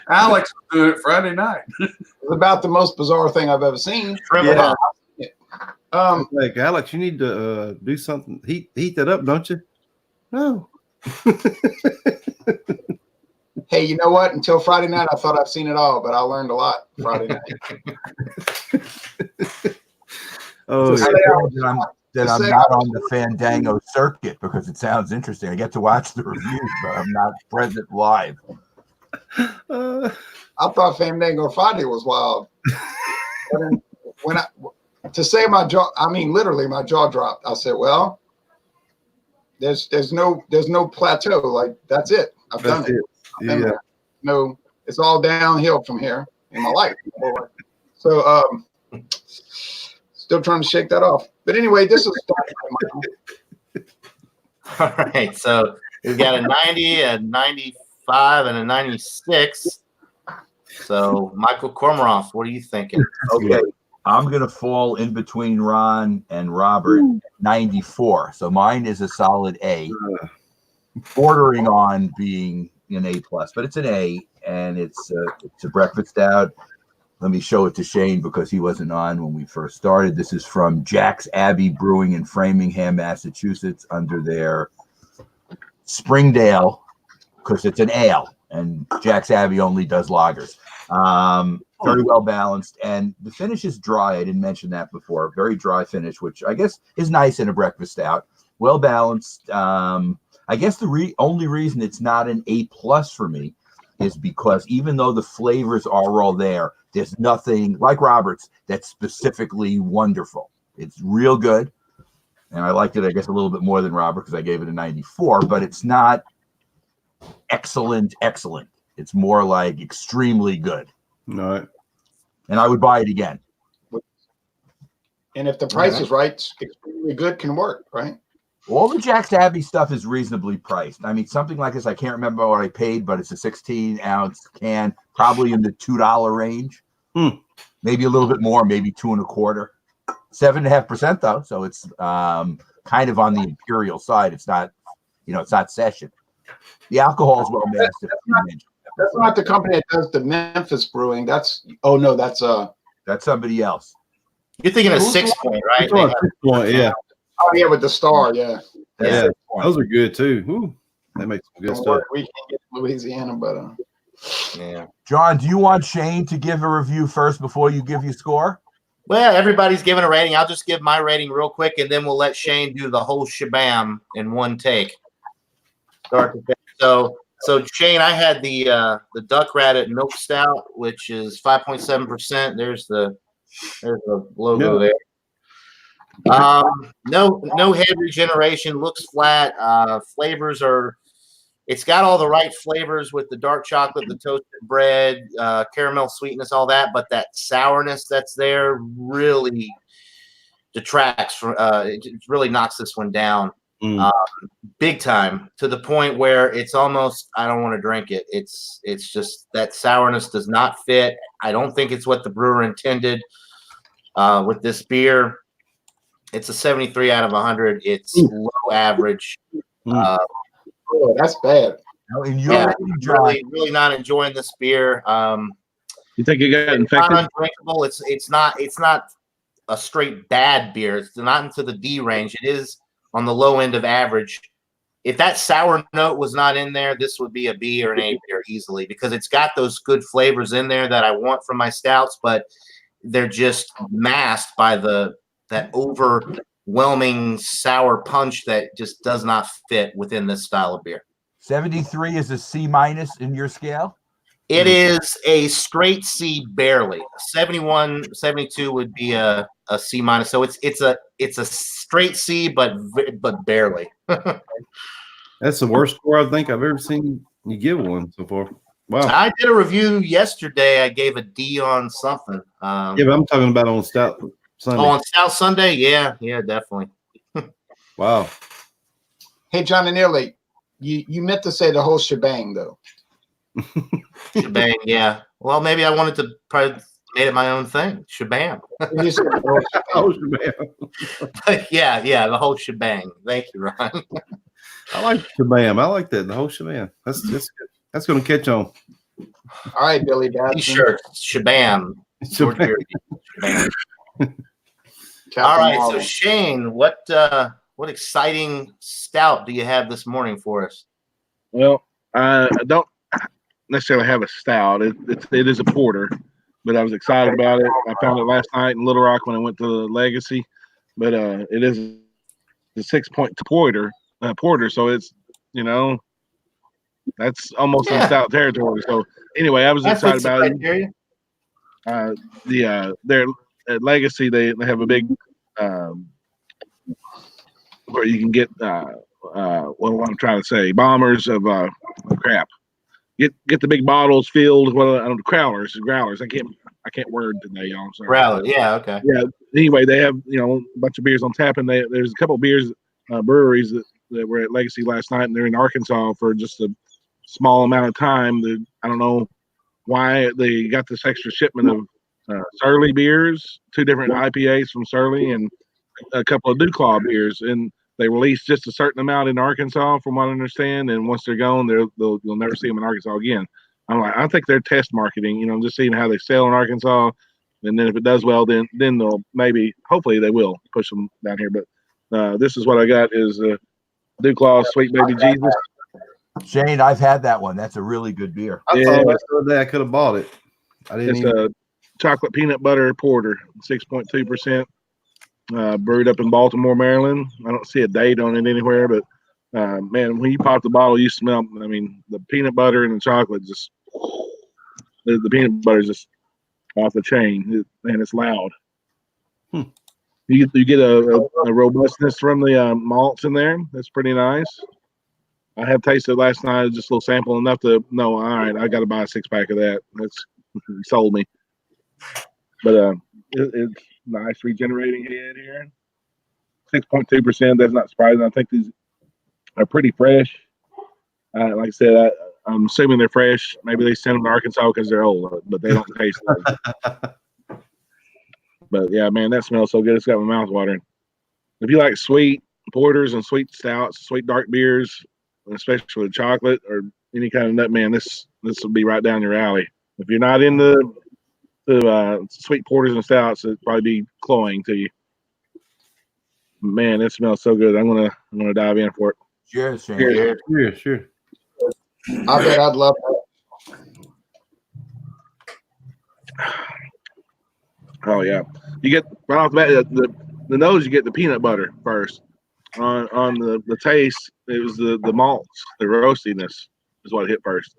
Speaker 4: Alex will do it Friday night.
Speaker 2: It's about the most bizarre thing I've ever seen.
Speaker 1: Yeah.
Speaker 5: Like Alex, you need to do something. Heat that up, don't you? No.
Speaker 2: Hey, you know what? Until Friday night, I thought I've seen it all, but I learned a lot Friday night.
Speaker 5: Oh,
Speaker 3: It's
Speaker 5: yeah.
Speaker 3: that I'm not on the Fandango circuit because it sounds interesting. I get to watch the reviews, but I'm not present live.
Speaker 2: I thought Fandango Friday was wild. To say my jaw, I mean literally my jaw dropped. I said, "Well, there's no plateau. Like that's it. I've done it.
Speaker 5: Yeah.
Speaker 2: No, it's all downhill from here in my life." So still trying to shake that off. But anyway, this is
Speaker 1: All right. So we've got a 90, a 95, and a 96. So Michael Kormaroff, what are you thinking?
Speaker 3: Okay. I'm going to fall in between Ron and Robert, 94. So mine is a solid A, bordering on being an A plus, but it's an A, and it's a breakfast stout. Let me show it to Shane because he wasn't on when we first started. This is from Jack's Abbey Brewing in Framingham, Massachusetts, under their Springdale, because it's an ale, and Jack's Abbey only does lagers. Very well balanced, and the finish is dry. I didn't mention that before. Very dry finish, which I guess is nice in a breakfast stout. Well balanced. I guess the only reason it's not an A plus for me is because even though the flavors are all there, there's nothing like Robert's that's specifically wonderful. It's real good, and I liked it, I guess, a little bit more than Robert because I gave it a 94. But it's not excellent. It's more like extremely good.
Speaker 5: All right.
Speaker 3: And I would buy it again.
Speaker 2: and if the price is right, extremely good can work, right?
Speaker 3: All the Jack's Abbey stuff is reasonably priced. I mean, something like this, I can't remember what I paid, but it's a 16-ounce can, probably in the $2 range. Maybe a little bit more, maybe 2.25. 7.5% though, so it's kind of on the imperial side. It's not, it's not session. The alcohol is well mastered.
Speaker 2: That's not the company that does the Memphis brewing. That's
Speaker 3: somebody else.
Speaker 1: You're thinking of
Speaker 2: Who's
Speaker 1: 6 Point, right?
Speaker 5: It's on 6 Point, yeah.
Speaker 2: Oh yeah, with the star, yeah.
Speaker 5: Yeah, those are good too. Ooh, that makes some good
Speaker 2: Don't
Speaker 5: stuff.
Speaker 2: worry, we can't get to Louisiana, but
Speaker 1: Yeah.
Speaker 3: John, do you want Shane to give a review first before you give your score?
Speaker 1: Well, everybody's giving a rating. I'll just give my rating real quick, and then we'll let Shane do the whole shabam in one take. Start to finish. So Shane, I had the Duck Rabbit Milk Stout, which is 5.7%. There's the logo there. No head regeneration. Looks flat. Flavors are. It's got all the right flavors with the dark chocolate, the toasted bread, caramel sweetness, all that. But that sourness that's there really detracts from. It really knocks this one down big time, to the point where it's almost, I don't want to drink it. It's just that sourness does not fit. I don't think it's what the brewer intended with this beer. It's a 73 out of 100. It's low average.
Speaker 2: oh, that's bad.
Speaker 1: Really not enjoying this beer.
Speaker 6: You think it got
Speaker 1: It's
Speaker 6: infected?
Speaker 1: not undrinkable. It's not a straight bad beer. It's not into the D range. It is on the low end of average. If that sour note was not in there, this would be a B or an A beer easily, because it's got those good flavors in there that I want from my stouts, but they're just masked by that overwhelming sour punch that just does not fit within this style of beer.
Speaker 3: 73 is a C minus in your scale?
Speaker 1: It is a straight C, barely. 71, 72 would be a C minus. So it's a straight C, but barely.
Speaker 5: That's the worst score I think I've ever seen you give one so far. Wow.
Speaker 1: I did a review yesterday. I gave a D on something.
Speaker 5: Yeah, but I'm talking about on Stout Sunday.
Speaker 1: On Stout Sunday, yeah, definitely.
Speaker 5: Wow.
Speaker 2: Hey, John and Nearly, you meant to say the whole shebang though.
Speaker 1: Shebang, yeah. Well, maybe I wanted to probably made it my own thing. Shabam.
Speaker 2: You said the whole shebang.
Speaker 1: yeah, the whole shebang. Thank you, Ron.
Speaker 5: I like shabam. I like that. The whole shabam. That's good. That's going to catch on.
Speaker 2: All right, Billy Batson.
Speaker 1: T-shirt, shabam.
Speaker 5: Shabam.
Speaker 1: Shabam.
Speaker 2: Captain
Speaker 1: All right,
Speaker 2: Marvel.
Speaker 1: so Shane, what exciting stout do you have this morning for us?
Speaker 6: Well, I don't necessarily have a stout. It is a porter, but I was excited about it. I found it last night in Little Rock when I went to the Legacy, but it is the 6-point porter. So it's that's almost in stout territory. So anyway, I was excited about it. Their at Legacy they have a big where you can get what I'm trying to say, bombers of crap. Get the big bottles filled. Growlers. I can't word today, y'all. I'm sorry.
Speaker 1: Growler, yeah, okay.
Speaker 6: Yeah. Anyway, they have a bunch of beers on tap, and there's a couple of beers breweries that were at Legacy last night, and they're in Arkansas for just a small amount of time. I don't know why they got this extra shipment of Surly beers, 2 different IPAs from Surly, and a couple of Dewclaw beers, and they released just a certain amount in Arkansas, from what I understand. And once they're gone, you'll never see them in Arkansas again. I think they're test marketing, just seeing how they sell in Arkansas, and then if it does well, then they'll hopefully they will push them down here. But this is what I got is Dewclaw Sweet Baby Jesus.
Speaker 3: Shane, I've had that one. That's a really good beer.
Speaker 5: I thought that's the other day I could have bought it. I didn't.
Speaker 6: It's a chocolate peanut butter porter, 6.2%. Brewed up in Baltimore, Maryland. I don't see a date on it anywhere, but man, when you pop the bottle, you smell. I mean, the peanut butter and the chocolate the peanut butter is just off the chain, and it's loud. You get a robustness from the malts in there. That's pretty nice. I have tasted last night, just a little sample, enough to know. All right, I got to buy a 6-pack of that. That's sold me. But it's nice regenerating head here. 6.2%. That's not surprising. I think these are pretty fresh. Like I said, I'm assuming they're fresh. Maybe they send them to Arkansas because they're old, but they don't taste good. But yeah, man, that smells so good. It's got my mouth watering. If you like sweet, porters and sweet stouts, sweet dark beers, especially with chocolate or any kind of nut, man, this will be right down your alley. If you're not into the sweet porters and stouts, it'd probably be cloying to you. Man, it smells so good. I'm gonna dive in for it.
Speaker 3: Cheers, Shane.
Speaker 1: Cheers.
Speaker 5: Sure.
Speaker 2: I bet I'd love that.
Speaker 6: Oh yeah, you get right off the bat the nose. You get the peanut butter first. On the taste, it was the malts, the roastiness is what hit first,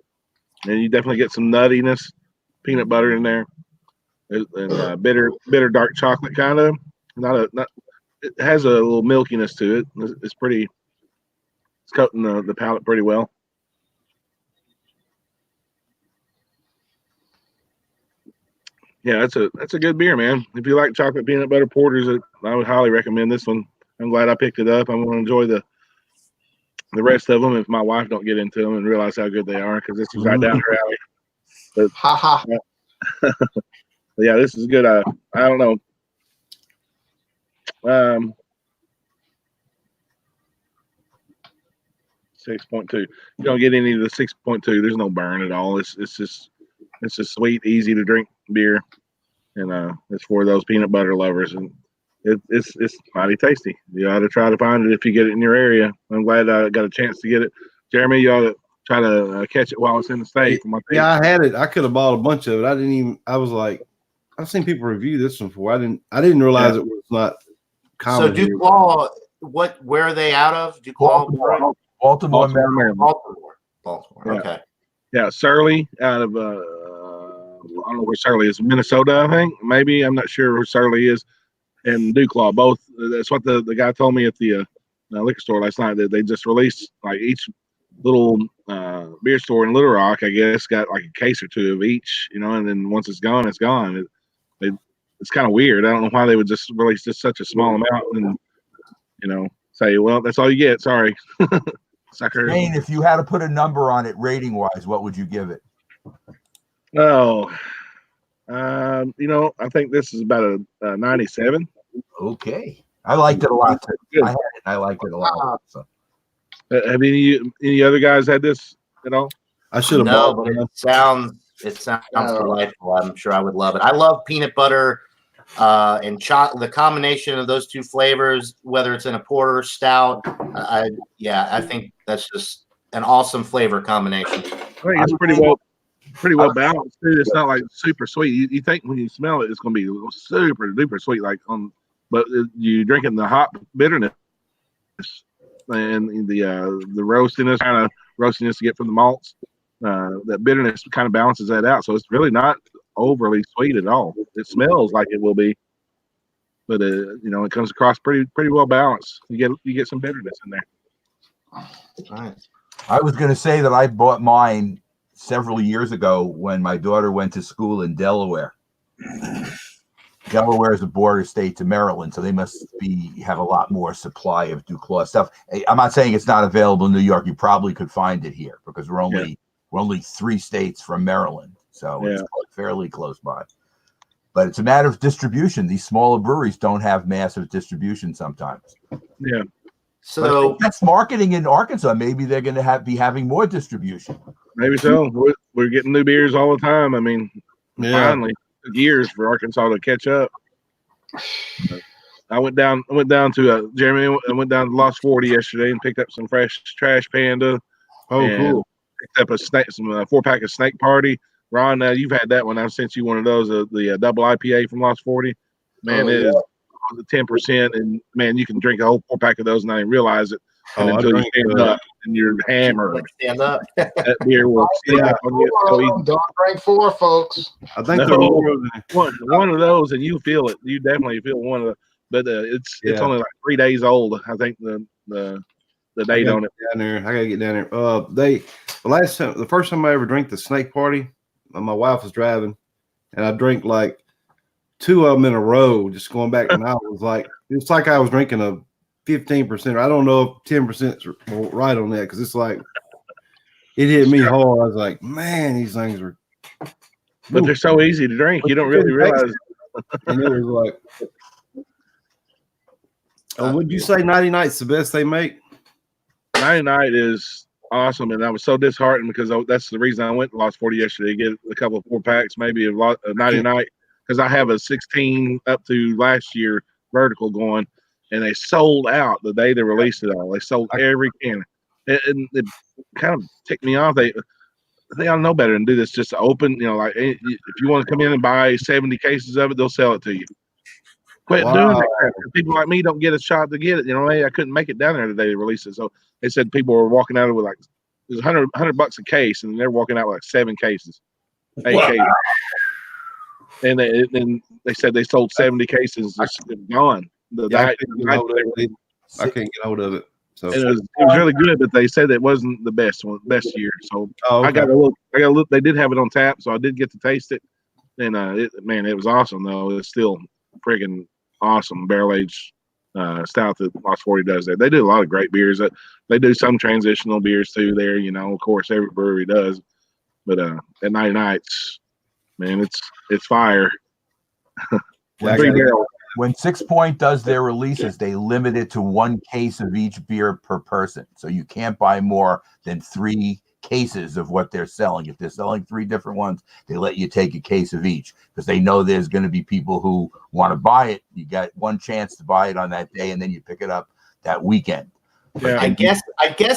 Speaker 6: and you definitely get some nuttiness, peanut butter in there, and bitter dark chocolate kind of. Not it has a little milkiness to it. It's pretty. It's coating the palate pretty well. Yeah, that's a good beer, man. If you like chocolate peanut butter porters, I would highly recommend this one. I'm glad I picked it up. I'm going to enjoy the rest of them if my wife don't get into them and realize how good they are, because this is right down her alley. But, yeah, this is good. I don't know. 6.2. You don't get any of the 6.2. There's no burn at all. It's just sweet, easy to drink beer, and it's for those peanut butter lovers, and it's mighty tasty. You ought to try to find it if you get it in your area. I'm glad I got a chance to get it. Jeremy, you ought to try to catch it while it's in the state.
Speaker 5: Yeah, I had it. I could have bought a bunch of it. I was like, I've seen people review this one before. I didn't realize it was not common.
Speaker 1: So Dewclaw, where are they out of? Dewclaw,
Speaker 3: Baltimore, Maryland.
Speaker 1: Baltimore.
Speaker 6: Yeah.
Speaker 1: Okay.
Speaker 6: Yeah, Surly out of I don't know where Surly is. Minnesota, I think. Maybe. I'm not sure where Surly is. And Dewclaw, both. That's what the guy told me at the liquor store last night, that they just released like each little beer store in Little Rock, I guess, got like a case or two of each, and then once it's gone, it's gone. It's kind of weird. I don't know why they would just release just such a small amount and say, well, that's all you get. Sorry. Sucker.
Speaker 3: Shane, if you had to put a number on it rating wise, what would you give it?
Speaker 6: Oh, I think this is about a 97.
Speaker 3: Okay. I liked it a lot too.
Speaker 6: Good.
Speaker 3: I had it. I liked it a lot. So.
Speaker 6: Have any other guys had this at all?
Speaker 5: I should have
Speaker 1: No,
Speaker 5: bought
Speaker 1: but
Speaker 5: one.
Speaker 1: it sounds delightful. I'm sure I would love it. I love peanut butter and chocolate. The combination of those two flavors, whether it's in a porter or stout, I think that's just an awesome flavor combination.
Speaker 6: I think it's pretty well balanced too. It's not like super sweet. You think when you smell it, it's going to be super duper sweet, but you drinking the hot bitterness and the roastiness, kind of roastiness you get from the malts. That bitterness kind of balances that out, so it's really not overly sweet at all. It smells like it will be, but it comes across pretty well balanced. You get some bitterness in there.
Speaker 1: Right.
Speaker 3: I was going to say that I bought mine several years ago when my daughter went to school in Delaware. Delaware is a border state to Maryland, so they must have a lot more supply of Dewclaw stuff. I'm not saying it's not available in New York. You probably could find it here because we're only 3 states from Maryland, so it's fairly close by. But it's a matter of distribution. These smaller breweries don't have massive distribution sometimes.
Speaker 6: Yeah.
Speaker 3: So that's marketing in Arkansas. Maybe they're going to be having more distribution.
Speaker 6: Maybe so. We're getting new beers all the time. I mean, finally, it took years for Arkansas to catch up. I went down to Jeremy. I went down to Lost 40 yesterday and picked up some fresh Trash Panda.
Speaker 5: Oh, cool.
Speaker 6: Picked up some 4-pack of Snake Party. Ron, you've had that one. I've sent you one of those, the double IPA from Lost 40. Man, it is 10%, and man, you can drink a whole 4-pack of those and not even realize it. And until you stand up and you're hammered,
Speaker 1: Stand up.
Speaker 6: that beer will sneak up on you. So
Speaker 2: Don't drink 4, folks.
Speaker 5: I think
Speaker 6: one of those, and you feel it. You definitely feel one of the. But it's only like 3 days old. I think the date on it.
Speaker 5: Down there, I gotta get down there. The first time I ever drank the Snake Party, my wife was driving, and I drank like 2 of them in a row, just going back. And I was like, it's like I was drinking a 15%. I don't know if 10% is right on that, because it's like it hit me hard. I was like, man, these things are.
Speaker 6: But they're so easy to drink. You don't really realize.
Speaker 5: And it was like, Would you say 90 Night's the best they make?
Speaker 6: 90 Night is awesome, and I was so disheartened because that's the reason I went and lost 40 yesterday. Get a couple of 4-packs, maybe of 90 Night, because I have a 16 up to last year vertical going, and they sold out the day they released it all. They sold every can, and it kind of ticked me off. They ought to know better than do this. Just open, like if you want to come in and buy 70 cases of it, they'll sell it to you. Quit doing that crap. People like me don't get a shot to get it. I couldn't make it down there the day they released it. So they said people were walking out with like it was $100 a case, and they're walking out with like 7 cases, 8 cases. And they said they sold 70 cases, just gone.
Speaker 5: I can't get hold of it. So
Speaker 6: it was really good, but they said it wasn't the best year. So
Speaker 5: okay.
Speaker 6: I got a look. They did have it on tap, so I did get to taste it. And it was awesome though. It's still friggin' awesome barrel aged stout that Lost 40 does that. They do a lot of great beers. They do some transitional beers too there, of course every brewery does. But at 90 Nights, man, it's fire.
Speaker 3: When 6 Point does their releases, they limit it to 1 case of each beer per person. So you can't buy more than 3 cases of what they're selling. If they're selling 3 different ones, they let you take a case of each because they know there's going to be people who want to buy it. You got one chance to buy it on that day, and then you pick it up that weekend.
Speaker 6: Yeah.
Speaker 1: I guess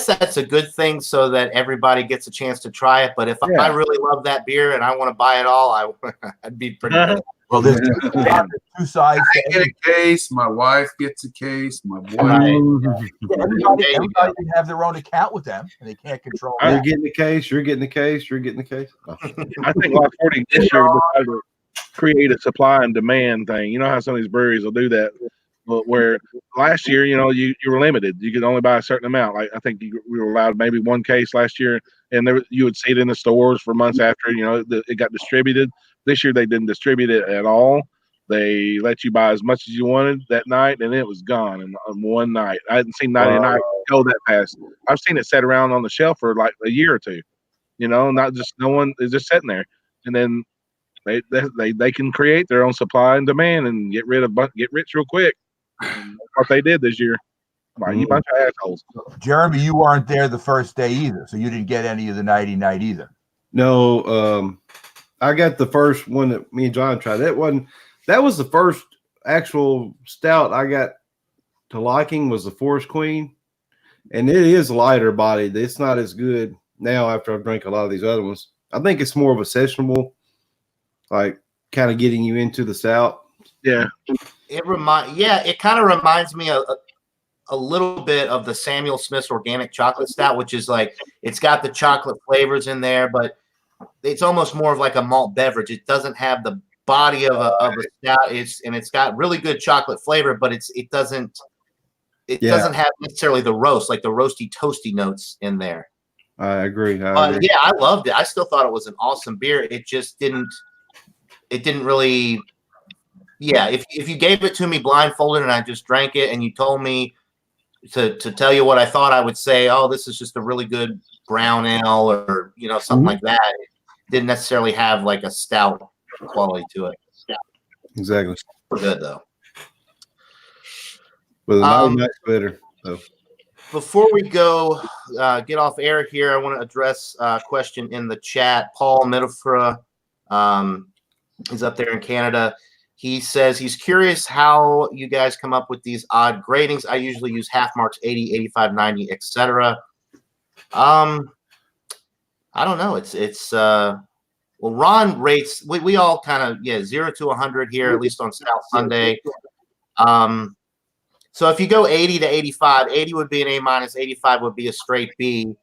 Speaker 1: that's a good thing so that everybody gets a chance to try it. But if I really love that beer and I want to buy it all, I'd be pretty good.
Speaker 3: Well, there's 2 sides.
Speaker 4: I get a case. My wife gets a case. My boy.
Speaker 3: Everybody can have their own account with them, and they can't control
Speaker 5: You're
Speaker 3: that.
Speaker 5: getting the case. You're getting the case. You're getting the case. Oh.
Speaker 6: I think Lost 40 this year decided to create a supply and demand thing. You know how some of these breweries will do that, where last year, you were limited. You could only buy a certain amount. Like I think we were allowed maybe 1 case last year, and you would see it in the stores for months after. It got distributed. This year they didn't distribute it at all. They let you buy as much as you wanted that night, and it was gone in one night. I hadn't seen 90 Night go that fast. I've seen it set around on the shelf for like a year or two. Not just no one is just sitting there, and then they can create their own supply and demand and get rich real quick. And that's what they did this year. You bunch of assholes.
Speaker 3: Jeremy, you weren't there the first day either, so you didn't get any of the 90 Night either.
Speaker 5: No, I got the first one that me and John tried. That was the first actual stout I got to liking was the Forest Queen, and it is lighter bodied. It's not as good now after I've drank a lot of these other ones. I think it's more of a sessionable, like kind of getting you into the stout.
Speaker 6: Yeah,
Speaker 1: it kind of reminds me a little bit of the Samuel Smith's Organic Chocolate Stout, which is like it's got the chocolate flavors in there, but it's almost more of like a malt beverage. It doesn't have the body of a stout. It's got really good chocolate flavor, but it doesn't have necessarily the roast, like the roasty toasty notes in there.
Speaker 5: I agree.
Speaker 1: But yeah, I loved it. I still thought it was an awesome beer. It just didn't really. Yeah, if you gave it to me blindfolded and I just drank it and you told me to tell you what I thought, I would say, oh, this is just a really good brown ale or something like that. It didn't necessarily have like a stout quality to it.
Speaker 5: Exactly.
Speaker 1: Good though.
Speaker 5: But the night's better. So
Speaker 1: before we go get off air here, I want to address a question in the chat. Paul Medifra is up there in Canada. He says he's curious how you guys come up with these odd gradings. I usually use half marks, 80, 85, 90, etc. I don't know. It's well, Ron rates. We all kind of 0 to 100 here, at least on Stout Sunday. So if you go 80 to 85, 80 would be an A-, 85 would be a straight B.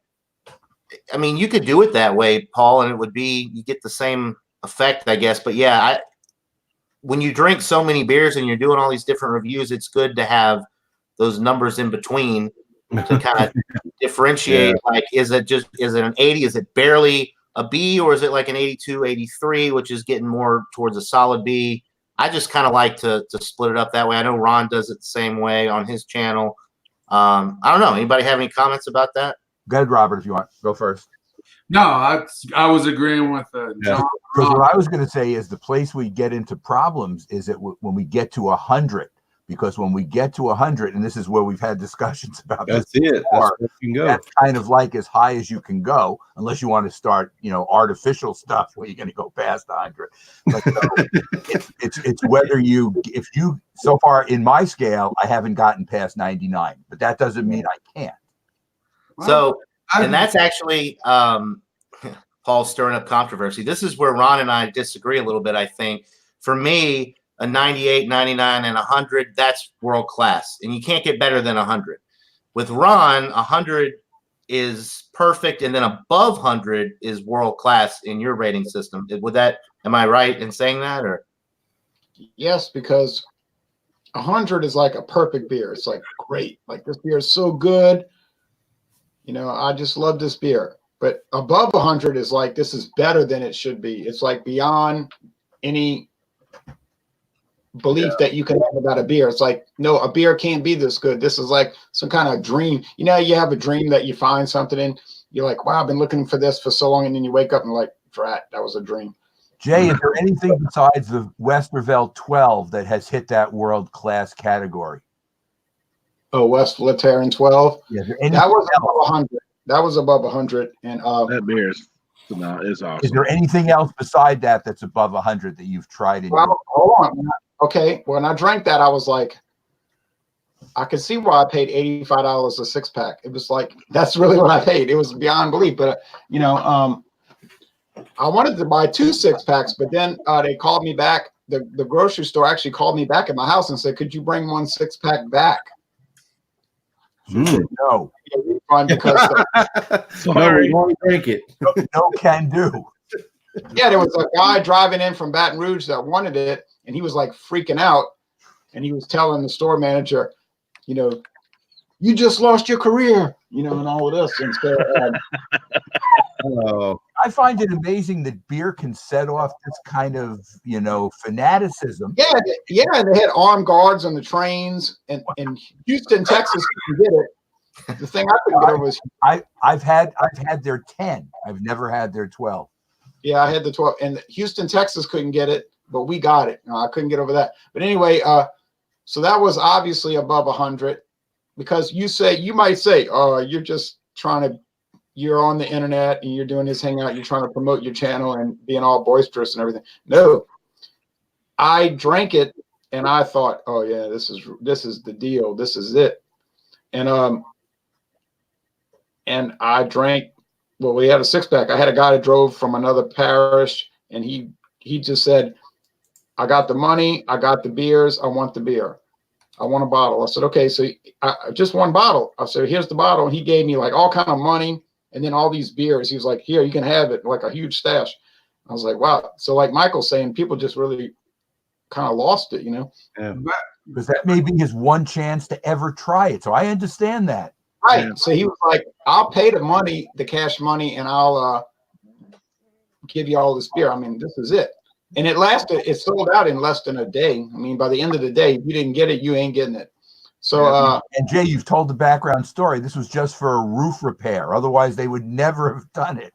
Speaker 1: I mean, you could do it that way, Paul, and it would be you get the same effect, I guess. But yeah, when you drink so many beers and you're doing all these different reviews, it's good to have those numbers in between to kind of differentiate. Yeah. Like, is it an 80? Is it barely a B, or is it like an 82, 83, which is getting more towards a solid B? I just kind of like to split it up that way. I know Ron does it the same way on his channel. I don't know. Anybody have any comments about that?
Speaker 3: Go ahead, Robert, if you want. Go first.
Speaker 4: No, I was agreeing with John.
Speaker 3: Because what I was going to say is the place we get into problems is that when we get to 100, because when we get to 100, and this is where we've had discussions about
Speaker 5: That's
Speaker 3: this
Speaker 5: it. That's where you can go.
Speaker 3: that's kind of like as high as you can go, unless you want to start, artificial stuff where you're going to go past 100. But it's whether if you, so far in my scale, I haven't gotten past 99, but that doesn't mean I can't.
Speaker 1: So, and that's actually Paul stirring up controversy. This is where Ron and I disagree a little bit, I think. For me, a 98, 99, and 100, that's world class. And you can't get better than 100. With Ron, 100 is perfect, and then above 100 is world class in your rating system. Am I right in saying that? Or
Speaker 2: Yes, because 100 is like a perfect beer. It's like great. Like this beer is so good. I just love this beer. But above 100 is like, this is better than it should be. It's like beyond any belief that you can have about a beer. It's like, no, a beer can't be this good. This is like some kind of dream. You have a dream that you find something and you're like, wow, I've been looking for this for so long. And then you wake up and like, drat, that was a dream.
Speaker 3: Jay, is there anything besides the Westervelt 12 that has hit that world-class category?
Speaker 2: Oh, West Lateran 12?
Speaker 3: Yeah,
Speaker 2: that was above 100. That was above 100. And
Speaker 6: that beer is awesome.
Speaker 3: Is there anything else beside that that's above 100 that you've tried?
Speaker 2: Well, hold on. Okay, when I drank that, I was like, I could see why I paid $85 a six-pack. It was like, that's really what I paid. It was beyond belief. But, I wanted to buy 2 six-packs, but then they called me back. The grocery store actually called me back at my house and said, could you bring 1 six-pack back?
Speaker 3: No.
Speaker 2: Because
Speaker 6: Sorry.
Speaker 5: No, won't drink it.
Speaker 3: No can do.
Speaker 2: Yeah, there was a guy driving in from Baton Rouge that wanted it, and he was like freaking out, and he was telling the store manager, you just lost your career, and all of this. And so,
Speaker 3: I find it amazing that beer can set off this kind of, fanaticism.
Speaker 2: Yeah, they had armed guards on the trains, and in Houston, Texas, you did it. The thing I couldn't get over was
Speaker 3: I've had their 10. I've never had their 12.
Speaker 2: Yeah, I had the 12, and Houston, Texas couldn't get it, but we got it. No, I couldn't get over that. But anyway, so that was obviously above 100, because you might say, oh, you're on the internet and you're doing this hangout, you're trying to promote your channel and being all boisterous and everything. No, I drank it and I thought, oh yeah, this is the deal. This is it. And I drank, well, we had a six-pack. I had a guy that drove from another parish, and he just said, I got the money, I got the beers, I want the beer. I want a bottle. I said, okay, so just 1 bottle. I said, here's the bottle. And he gave me like all kind of money and then all these beers. He was like, here, you can have it, like a huge stash. I was like, wow. So like Michael's saying, people just really kind of lost it,
Speaker 5: Yeah.
Speaker 3: Because that may be his one chance to ever try it. So I understand that.
Speaker 2: Right.
Speaker 6: Yeah.
Speaker 2: So he was like, I'll pay the money, the cash money, and I'll give you all this beer. I mean, this is it. And it sold out in less than a day. I mean, by the end of the day, if you didn't get it, you ain't getting it. So,
Speaker 3: and Jay, you've told the background story. This was just for a roof repair. Otherwise, they would never have done it.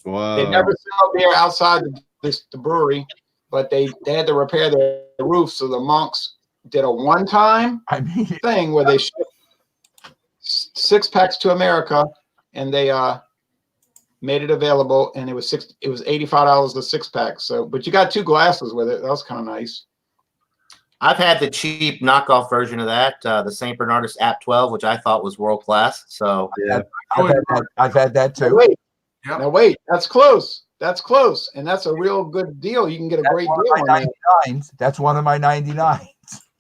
Speaker 5: Wow.
Speaker 2: they never sell beer outside the brewery, but they had to repair the roof. So the monks did a one-time thing where they shipped 6-packs to America, and they made it available, and it was $85 a 6-pack. So, but you got 2 glasses with it. That was kind of nice.
Speaker 1: I've had the cheap knockoff version of that, the St. Bernardus App 12, which I thought was world class. So
Speaker 5: Yeah.
Speaker 3: I've had that too.
Speaker 2: Now wait, that's close. That's close, and that's a real good deal. You can get a great deal on that.
Speaker 3: 99s. That's one of my 99s.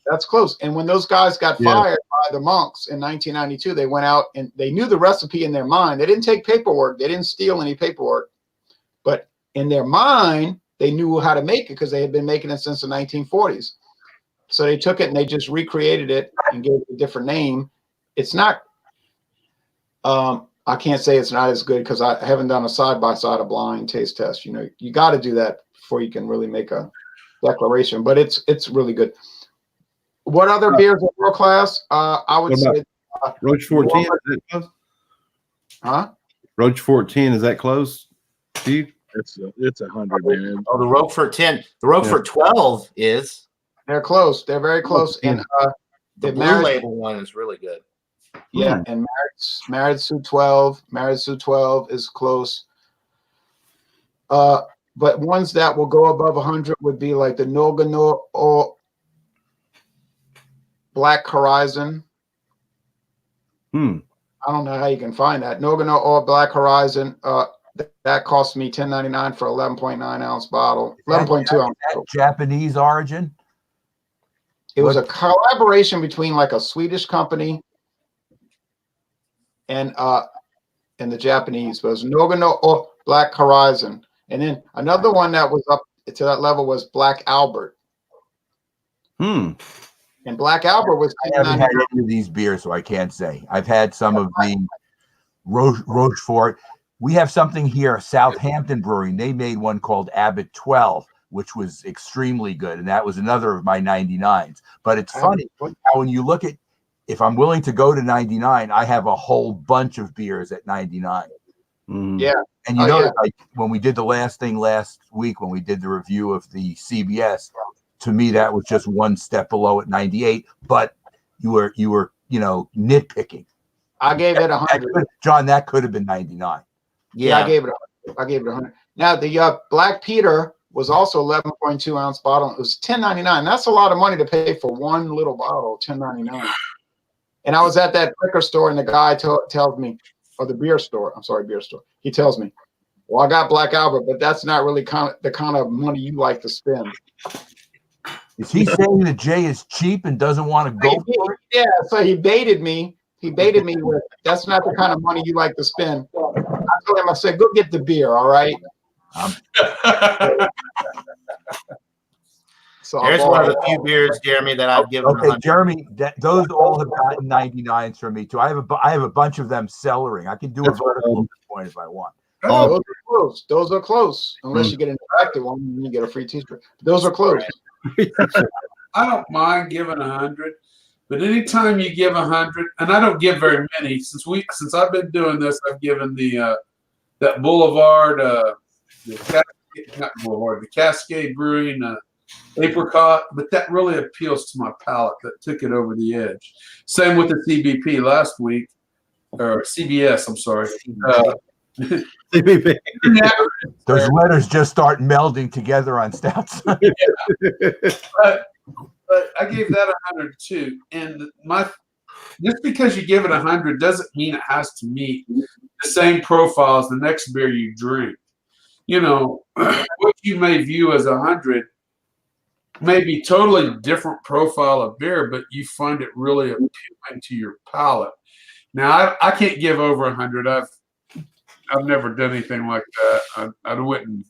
Speaker 2: That's close. And when those guys got fired by the monks in 1992, they went out and they knew the recipe in their mind. They didn't take paperwork. They didn't steal any paperwork. But in their mind, they knew how to make it because they had been making it since the 1940s. So they took it and they just recreated it and gave it a different name. It's not, I can't say it's not as good because I haven't done a side-by-side, a blind taste test. You got to do that before you can really make a declaration, but it's really good. What other beers are world class? I would say
Speaker 5: Roach 14. Is that
Speaker 2: huh?
Speaker 5: Roach 14, is that close to you?
Speaker 6: It's 100, man.
Speaker 1: the Roquefort 10, the Roquefort 12 is.
Speaker 2: They're close. They're very close. And
Speaker 1: The
Speaker 2: It
Speaker 1: blue
Speaker 2: married-
Speaker 1: label one is really good.
Speaker 2: Yeah, and Maritsu 12. Maritsu 12 is close. But ones that will go above 100 would be like the Nogano or Black Horizon.
Speaker 5: Hmm.
Speaker 2: I don't know how you can find that. Nogano or Black Horizon. That cost me $10.99 for 11.9 ounce bottle. 11.2 ounce bottle.
Speaker 3: Japanese origin?
Speaker 2: It was a collaboration between like a Swedish company and the Japanese. But it was Nogano or Black Horizon. And then another one that was up to that level was Black Albert.
Speaker 5: Hmm.
Speaker 2: And Black Albert was
Speaker 3: I haven't had
Speaker 2: $10.99.
Speaker 3: any of these beers, so I can't say. I've had some of the Rochefort. We have something here, Southampton Brewing. They made one called Abbott 12, which was extremely good. And that was another of my 99s. But it's funny how when you look at, if I'm willing to go to 99, I have a whole bunch of beers at 99.
Speaker 2: Yeah.
Speaker 3: And you know, like when we did the last thing last week, when we did the review of the CBS, to me that was just one step below at 98. But you were nitpicking.
Speaker 2: I gave it 100.
Speaker 3: John, that could have been 99.
Speaker 2: Yeah, I gave it 100. Now the Black Peter was also 11.2 ounce bottle. It was $10.99. That's a lot of money to pay for one little bottle, $10.99. And I was at that liquor store, and the guy tells me, or the beer store. I'm sorry, beer store. He tells me, "Well, I got Black Albert, but that's not really the kind of money you like to spend."
Speaker 3: Is he saying that Jay is cheap and doesn't want to go for it?
Speaker 2: Yeah, so he baited me. He baited me with, "That's not the kind of money you like to spend." I told him, I said, "Go get the beer, all right?" So
Speaker 1: There's one of the few beers, Jeremy, that I've given.
Speaker 3: Okay, Jeremy, those all have gotten 99s from me too. I have a bunch of them cellaring. I can do a vertical point if I want.
Speaker 2: Those are close. Those are close. Unless you get an interactive one, and you get a free T-shirt. Those are close.
Speaker 4: I don't mind giving 100, but anytime you give 100, and I don't give very many since I've been doing this, I've given the that Boulevard, the Cascade Brewing apricot, but that really appeals to my palate. That took it over the edge. Same with the CBP last week, or CBS. I'm sorry.
Speaker 3: Those letters just start melding together on Stout Sunday.
Speaker 4: But I gave that 100 too. And just because you give it 100 doesn't mean it has to meet the same profile as the next beer you drink. What you may view as 100 may be totally different profile of beer, but you find it really appealing to your palate. Now, I can't give over 100. I've never done anything like that. I wouldn't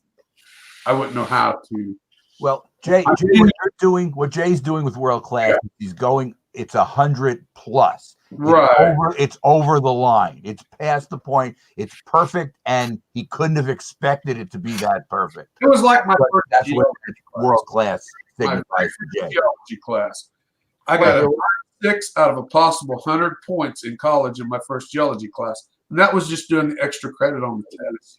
Speaker 4: know how to.
Speaker 3: Well, Jay, what Jay's doing with World Class, he's going. It's 100 plus.
Speaker 4: Right.
Speaker 3: It's over the line. It's past the point. It's perfect, and he couldn't have expected it to be that perfect.
Speaker 4: It was like my first.
Speaker 3: That's what World Class signifies for Jay.
Speaker 4: Geology class. I got a 6 out of a possible 100 points in college in my first geology class. And that was just doing the extra credit on the test.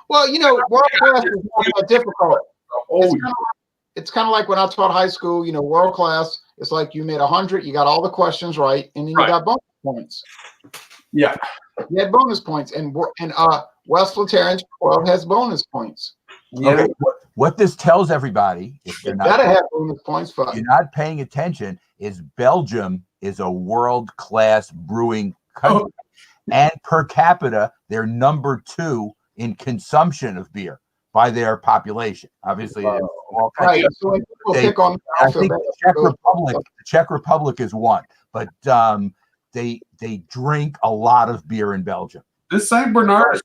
Speaker 2: Well, World Class is not that difficult. It's kind of like when I taught high school. World Class. It's like you made 100, you got all the questions right, and then you got bonus points.
Speaker 4: Yeah,
Speaker 2: you had bonus points, and West Lateran 12 has bonus points.
Speaker 4: Yeah.
Speaker 3: Okay, what this tells everybody, if they're not,
Speaker 2: gotta have bonus points for
Speaker 3: you're not paying attention, is Belgium is a world-class brewing country, and per capita, they're number 2 in consumption of beer by their population. Obviously, all
Speaker 2: right. So when people pick on,
Speaker 3: I think the Czech Republic is one, but they drink a lot of beer in Belgium.
Speaker 4: This Saint Bernard is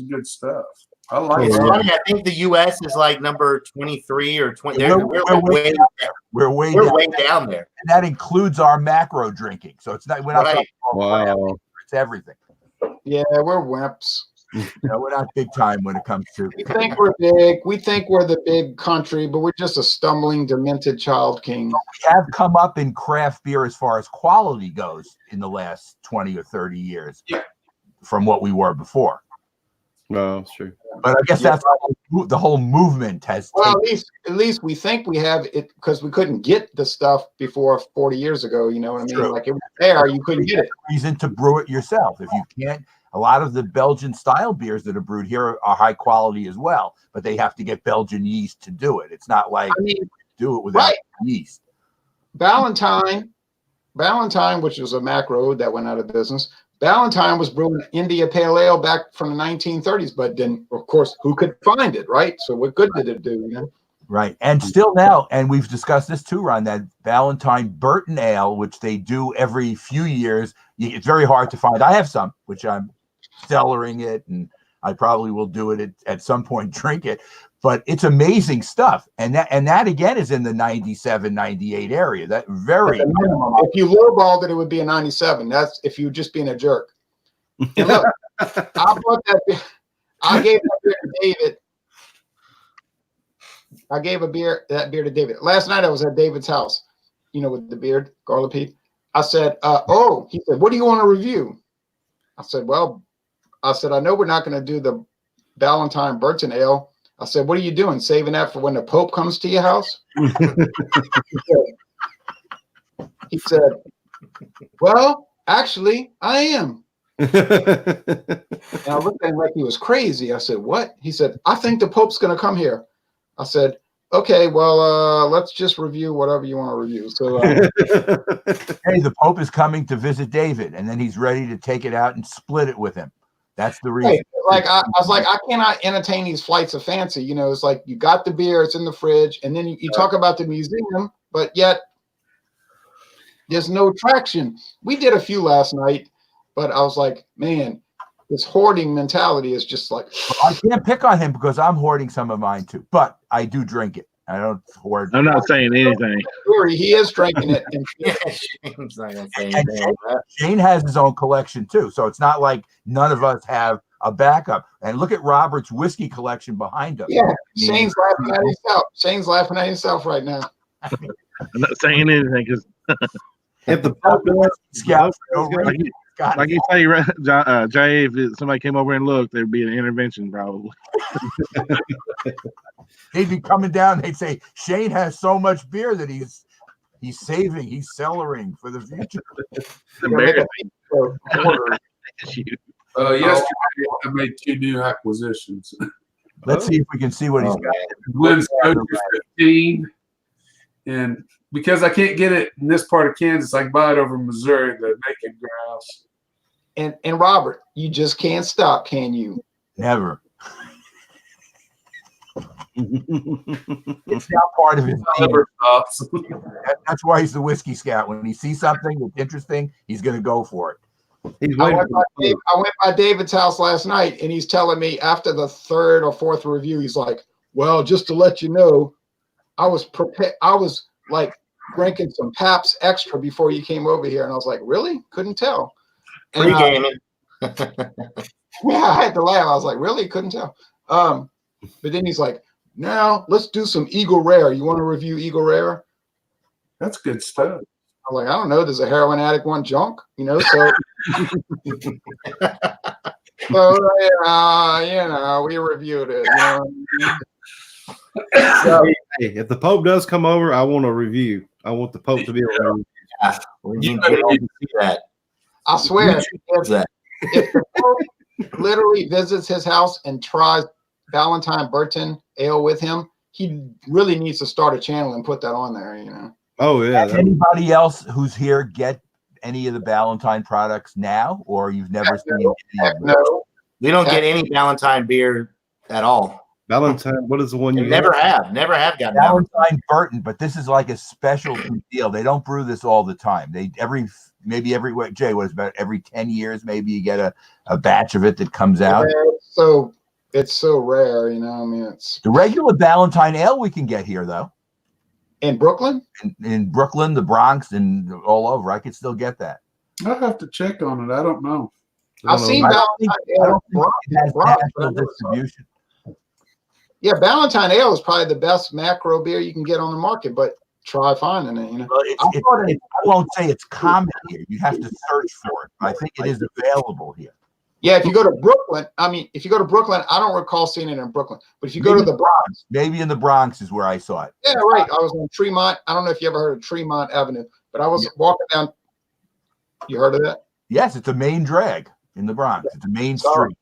Speaker 4: good stuff. I like
Speaker 1: It's
Speaker 4: it.
Speaker 1: funny. I think the U.S. is like number 23 or 20. We're way down there,
Speaker 3: and that includes our macro drinking. So it's not we're not
Speaker 5: wow.
Speaker 3: It's everything.
Speaker 2: Yeah, we're wimps.
Speaker 3: We're not big time when it comes to.
Speaker 2: We think we're big. We think we're the big country, but we're just a stumbling, demented child king.
Speaker 3: We have come up in craft beer as far as quality goes in the last 20 or 30 years from what we were before.
Speaker 5: No, it's true.
Speaker 3: But I guess that's the whole movement has.
Speaker 2: Well, at least we think we have it because we couldn't get the stuff before 40 years ago. You know what I mean?
Speaker 3: True.
Speaker 2: Like it was there, you couldn't get it.
Speaker 3: Reason to brew it yourself. If you can't, a lot of the Belgian style beers that are brewed here are high quality as well, but they have to get Belgian yeast to do it. It's not like do it without yeast.
Speaker 2: Ballantyne, which was a macro that went out of business. Ballantyne was brewing India Pale Ale back from the 1930s, but then, of course, who could find it, right? So what good did it do? You know?
Speaker 3: Right. And still now, and we've discussed this too, Ron, that Ballantyne Burton Ale, which they do every few years, it's very hard to find. I have some, which I'm cellaring it, and I probably will do it at some point, drink it. But it's amazing stuff. And that again is in the 97, 98 area. That very
Speaker 2: if you lowballed it, it would be a 97. That's if you just being a jerk. And look, I bought that beer. I gave that beer to David. I gave that beer to David. Last night I was at David's house, you know, with the beard, Garlic Pete. I said, he said, what do you want to review? I said, I know we're not going to do the Ballantyne Burton Ale. I said, what are you doing? Saving that for when the Pope comes to your house? He said, well, actually, I am. And I looked at him like he was crazy. I said, what? He said, I think the Pope's going to come here. I said, okay, well, let's just review whatever you want to review. So,
Speaker 3: hey, the Pope is coming to visit David, and then he's ready to take it out and split it with him. That's the reason.
Speaker 2: Hey, I was like, I cannot entertain these flights of fancy. You know, it's like you got the beer, it's in the fridge, and then you talk about the museum, but yet there's no traction. We did a few last night, but I was like, man, this hoarding mentality is just like.
Speaker 3: I can't pick on him because I'm hoarding some of mine too, but I do drink it. I don't hoard.
Speaker 6: I'm not saying anything.
Speaker 2: He is drinking it.
Speaker 1: Shane's not gonna say anything like that.
Speaker 3: Shane has his own collection too, so it's not like none of us have a backup. And look at Robert's whiskey collection behind him.
Speaker 2: Yeah, Shane's laughing at himself. Shane's laughing at himself right now.
Speaker 6: I'm not saying anything because
Speaker 5: If the Pope
Speaker 3: Scouts,
Speaker 6: like you say, Jay, if somebody came over and looked, there'd be an intervention probably.
Speaker 3: they'd be coming down. They'd say Shane has so much beer that he's saving, he's cellaring for the future.
Speaker 4: Yesterday I made 2 new acquisitions.
Speaker 3: Let's see if we can see what he's got.
Speaker 4: Glenn Scotia 15, and because I can't get it in this part of Kansas, I can buy it over in Missouri, the Naked Grouse.
Speaker 2: And Robert, you just can't stop, can you?
Speaker 3: Never. It's not part of his theme.
Speaker 4: Never stops.
Speaker 3: That's why he's the whiskey scout. When he sees something that's interesting, he's going to go for it.
Speaker 2: I went by David's house last night, and he's telling me after the 3rd or 4th review, he's like, well, just to let you know, I was prepared. I was like drinking some Pabst Extra before you came over here. And I was like, really? Couldn't tell. And,
Speaker 1: Pre-gaming.
Speaker 2: yeah, I had to laugh. I was like, really? Couldn't tell. But then he's like, now let's do some Eagle Rare. You want to review Eagle Rare?
Speaker 4: That's good stuff.
Speaker 2: I'm like, I don't know. Does a heroin addict want junk? You know, so. We reviewed it. You know?
Speaker 5: So, hey, if the Pope does come over, I want a review. I want the Pope to be able to review.
Speaker 1: Yeah, we need to see that.
Speaker 2: I swear,
Speaker 1: What's that?
Speaker 2: if the Pope literally visits his house and tries Ballantyne Burton Ale with him, he really needs to start a channel and put that on there, you know.
Speaker 5: Oh yeah.
Speaker 3: Anybody else who's here get any of the Ballantyne products now, or you've never seen any of them?
Speaker 2: No.
Speaker 1: We don't get any Ballantyne beer at all.
Speaker 5: Valentine, what is the one you
Speaker 1: Never have gotten
Speaker 3: Ballantyne Burton, but this is like a special deal. They don't brew this all the time. They maybe every Jay, what is about every 10 years, maybe you get a batch of it that comes out.
Speaker 2: So it's so rare, you know. I mean, it's
Speaker 3: The regular Ballantyne Ale we can get here though.
Speaker 2: in Brooklyn.
Speaker 3: In Brooklyn, the Bronx, and all over. I could still get that.
Speaker 4: I'll have to check on it. I don't know.
Speaker 2: I've seen
Speaker 3: I don't think
Speaker 2: Ballantyne Ale.
Speaker 3: it has
Speaker 2: Bronx,
Speaker 3: national distribution.
Speaker 2: Yeah, Ballantyne Ale is probably the best macro beer you can get on the market, but try finding it, you know.
Speaker 3: Well, I won't say it's common here. You have to search for it. I think it is available here.
Speaker 2: Yeah, if you go to Brooklyn, I don't recall seeing it in Brooklyn. But if you go to the Bronx,
Speaker 3: maybe in the Bronx is where I saw it.
Speaker 2: yeah, right. I was on Tremont. I don't know if you ever heard of Tremont Avenue, but I was walking down. You heard of that?
Speaker 3: Yes, it's a main drag in the Bronx. It's a main street.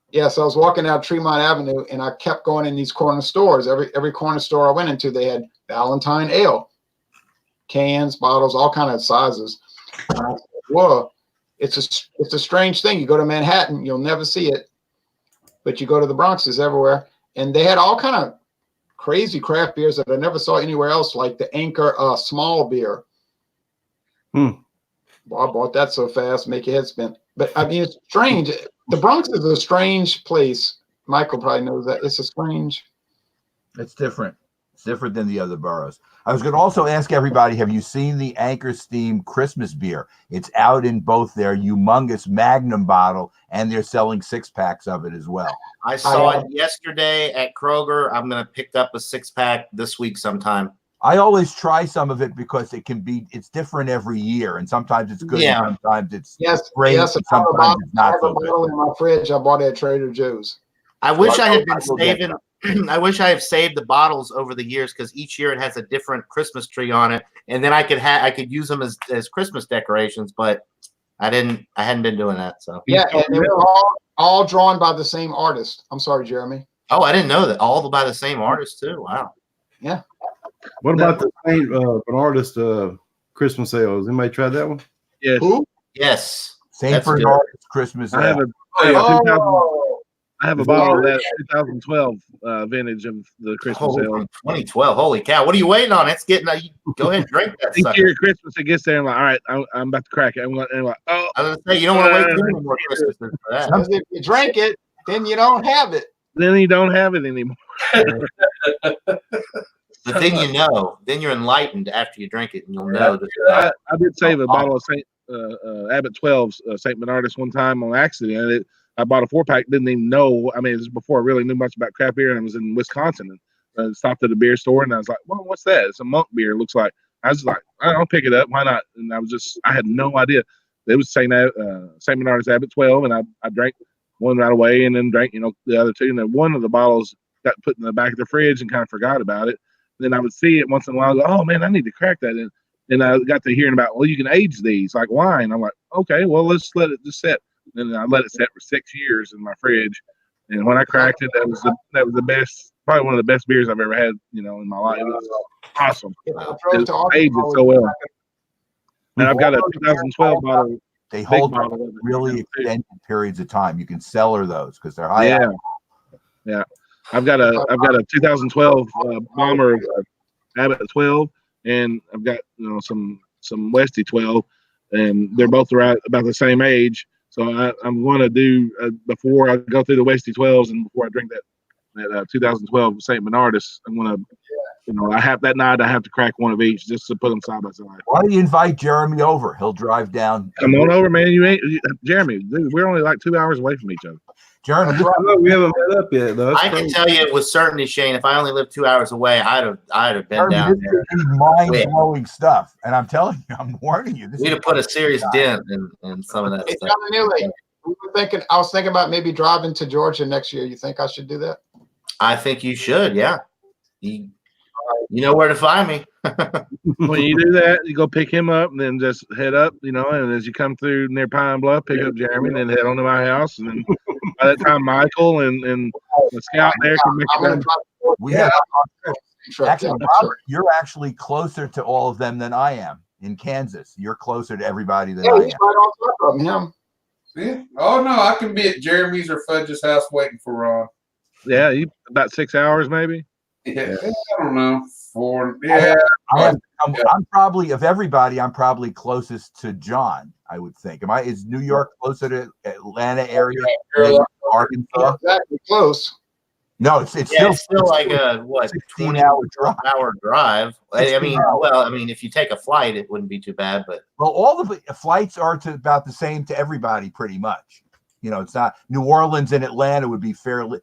Speaker 2: Yeah, so I was walking down Tremont Avenue, and I kept going in these corner stores. Every corner store I went into, they had Valentine Ale, cans, bottles, all kind of sizes. And I said, whoa, it's a strange thing. You go to Manhattan, you'll never see it, but you go to the Bronx, it's everywhere. And they had all kind of crazy craft beers that I never saw anywhere else, like the Anchor small beer. Well, I bought that so fast, make your head spin. But I mean, it's strange. The Bronx is a strange place. Michael probably knows that. It's a strange.
Speaker 3: It's different. It's different than the other boroughs. I was going to also ask everybody, have you seen the Anchor Steam Christmas beer? It's out in both their humongous Magnum bottle, and they're selling 6-packs of it as well.
Speaker 1: I saw it yesterday at Kroger. I'm going to pick up a 6-pack this week sometime.
Speaker 3: I always try some of it because it's different every year, and sometimes it's good,
Speaker 2: Yeah.
Speaker 3: and sometimes it's
Speaker 2: I
Speaker 3: great, and
Speaker 2: have a
Speaker 3: sometimes
Speaker 2: bottle,
Speaker 3: it's not so
Speaker 2: bottle
Speaker 3: good.
Speaker 2: in my fridge. I bought it at Trader Joe's.
Speaker 1: I wish I had been
Speaker 3: will get
Speaker 1: saving. I wish I have saved the bottles over the years, because each year it has a different Christmas tree on it, and then I could use them as Christmas decorations. But I hadn't been doing that. So
Speaker 2: Yeah, and they were all drawn by the same artist. I'm sorry, Jeremy.
Speaker 1: Oh, I didn't know that. All by the same artist too. Wow.
Speaker 2: Yeah.
Speaker 5: What about the Saint Bernardus Christmas sales? Anybody tried that one?
Speaker 6: Yes.
Speaker 2: Who?
Speaker 1: Yes.
Speaker 3: St.
Speaker 1: That's good.
Speaker 3: Bernard's Christmas
Speaker 6: I have
Speaker 3: ale.
Speaker 6: I have a bottle of that 2012 vintage of the Christmas
Speaker 1: Oh,
Speaker 6: ale.
Speaker 1: from 2012. Holy cow! What are you waiting on? It's getting. Go ahead and drink that
Speaker 6: Each
Speaker 1: sucker.
Speaker 6: year at Christmas, it gets there and like, all right, I'm about to crack it. I'm like, oh,
Speaker 1: I was gonna say, you don't want to wait too many more Christmases for that.
Speaker 2: Because if you drink it, then you don't have it.
Speaker 6: then you don't have it anymore.
Speaker 1: But then you're enlightened after you drink it, and you'll know.
Speaker 6: I did save a bottle of Saint Abbott 12's Saint Bernardus one time on accident. I bought a 4-pack, didn't even know. I mean, it was before I really knew much about craft beer, and I was in Wisconsin and stopped at a beer store, and I was like, well, what's that? It's a monk beer, it looks like. I was like, I'll pick it up. Why not? And I had no idea. It was Saint Bernardus Abbott 12, and I drank one right away and then drank, the other two. And then one of the bottles got put in the back of the fridge and kind of forgot about it. Then I would see it once in a while. I go, oh, man, I need to crack that. And I got to hearing about, well, you can age these like wine. I'm like, okay, well, let's let it just sit. And I let it sit for 6 years in my fridge. And when I cracked it, that was the best, probably one of the best beers I've ever had, in my life. It was awesome. It aged so well. And I've got a 2012 bottle.
Speaker 3: They hold
Speaker 6: bottle
Speaker 3: really extended periods of time. You can cellar those because they're high.
Speaker 6: Yeah. I've got a 2012 bomber of Abbott 12, and I've got some Westy 12, and they're both right about the same age. So I'm going to do before I go through the Westy 12s and before I drink that 2012 St. Bernardus, I'm going to. I have that night. I have to crack one of each just to put them side by side.
Speaker 3: Why don't you invite Jeremy over? He'll drive down.
Speaker 6: Come on over, man. Jeremy. Dude, we're only like 2 hours away from each other.
Speaker 3: Jeremy,
Speaker 5: We haven't met up yet, though.
Speaker 1: I can tell you with certainty, Shane, if I only lived 2 hours away, I'd have been down there.
Speaker 3: This is mind-blowing stuff, and I'm telling you, I'm warning you.
Speaker 1: We'd have put a serious dent in some of that
Speaker 2: Hey,
Speaker 1: stuff.
Speaker 2: John Neely, I was thinking about maybe driving to Georgia next year. You think I should do that?
Speaker 1: I think you should, yeah. You know where to find me.
Speaker 6: When you do that, you go pick him up and then just head up, and as you come through near Pine Bluff, pick up Jeremy and then head on to my house. And then by that time, Michael and the scout there can make it.
Speaker 3: We have actually,
Speaker 2: Yeah,
Speaker 3: Robert, you're actually closer to all of them than I am in Kansas. You're closer to everybody than I
Speaker 2: he's
Speaker 3: am.
Speaker 2: right on top of him.
Speaker 4: Yeah. Oh no, I can be at Jeremy's or Fudge's house waiting for Ron.
Speaker 6: Yeah, about 6 hours maybe.
Speaker 4: Yeah, I don't know. 4. Yeah.
Speaker 3: I'm probably, of everybody, I'm probably closest to John, I would think. Is New York closer to Atlanta area than Arkansas?
Speaker 2: Exactly close.
Speaker 3: No, it's
Speaker 1: still like a
Speaker 3: 16-hour
Speaker 1: drive. I mean, if you take a flight, it wouldn't be too bad. But
Speaker 3: all the flights are to about the same to everybody, pretty much. It's not New Orleans and Atlanta would be fairly.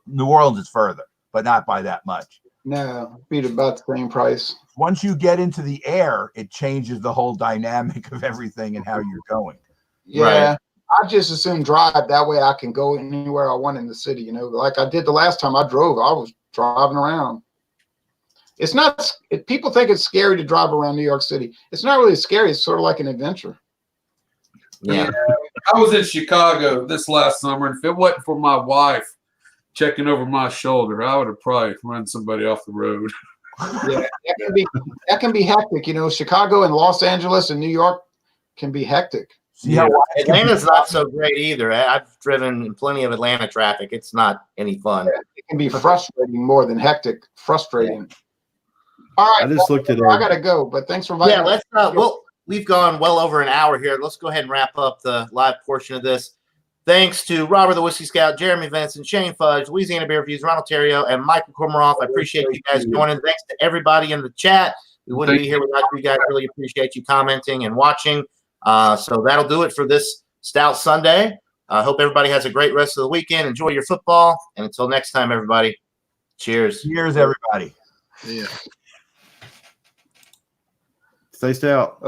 Speaker 3: New Orleans is further, but not by that much.
Speaker 2: No, be about the same price.
Speaker 3: Once you get into the air, it changes the whole dynamic of everything and how you're going.
Speaker 2: Yeah.
Speaker 1: Right.
Speaker 2: I just assume drive. That way I can go anywhere I want in the city. You know, like I did the last time I drove. I was driving around. It's not. People think it's scary to drive around New York City. It's not really scary. It's sort of like an adventure.
Speaker 1: Yeah.
Speaker 4: I was in Chicago this last summer, and if it wasn't for my wife checking over my shoulder, I would have probably run somebody off the road.
Speaker 2: Yeah, that can be hectic. You know, Chicago and Los Angeles and New York can be hectic.
Speaker 3: See how
Speaker 1: Atlanta's not so great either. I've driven in plenty of Atlanta traffic. It's not any fun.
Speaker 2: It can be frustrating more than hectic. Frustrating. All right,
Speaker 5: I just looked at
Speaker 2: I gotta go, but thanks for inviting me.
Speaker 1: Let's we've gone well over an hour here. Let's go ahead and wrap up the live portion of this. Thanks to Robert the Whiskey Scout, Jeremy Vincent, Shane Fudge, Louisiana Beer Reviews, Ronald Terrio, and Michael Kormaroff. I appreciate you guys joining. Thanks to everybody in the chat. We wouldn't be here without you guys. Really appreciate you commenting and watching. So that'll do it for this Stout Sunday. I hope everybody has a great rest of the weekend. Enjoy your football. And until next time, everybody, cheers.
Speaker 3: Cheers, everybody.
Speaker 6: Yeah.
Speaker 5: Stay stout.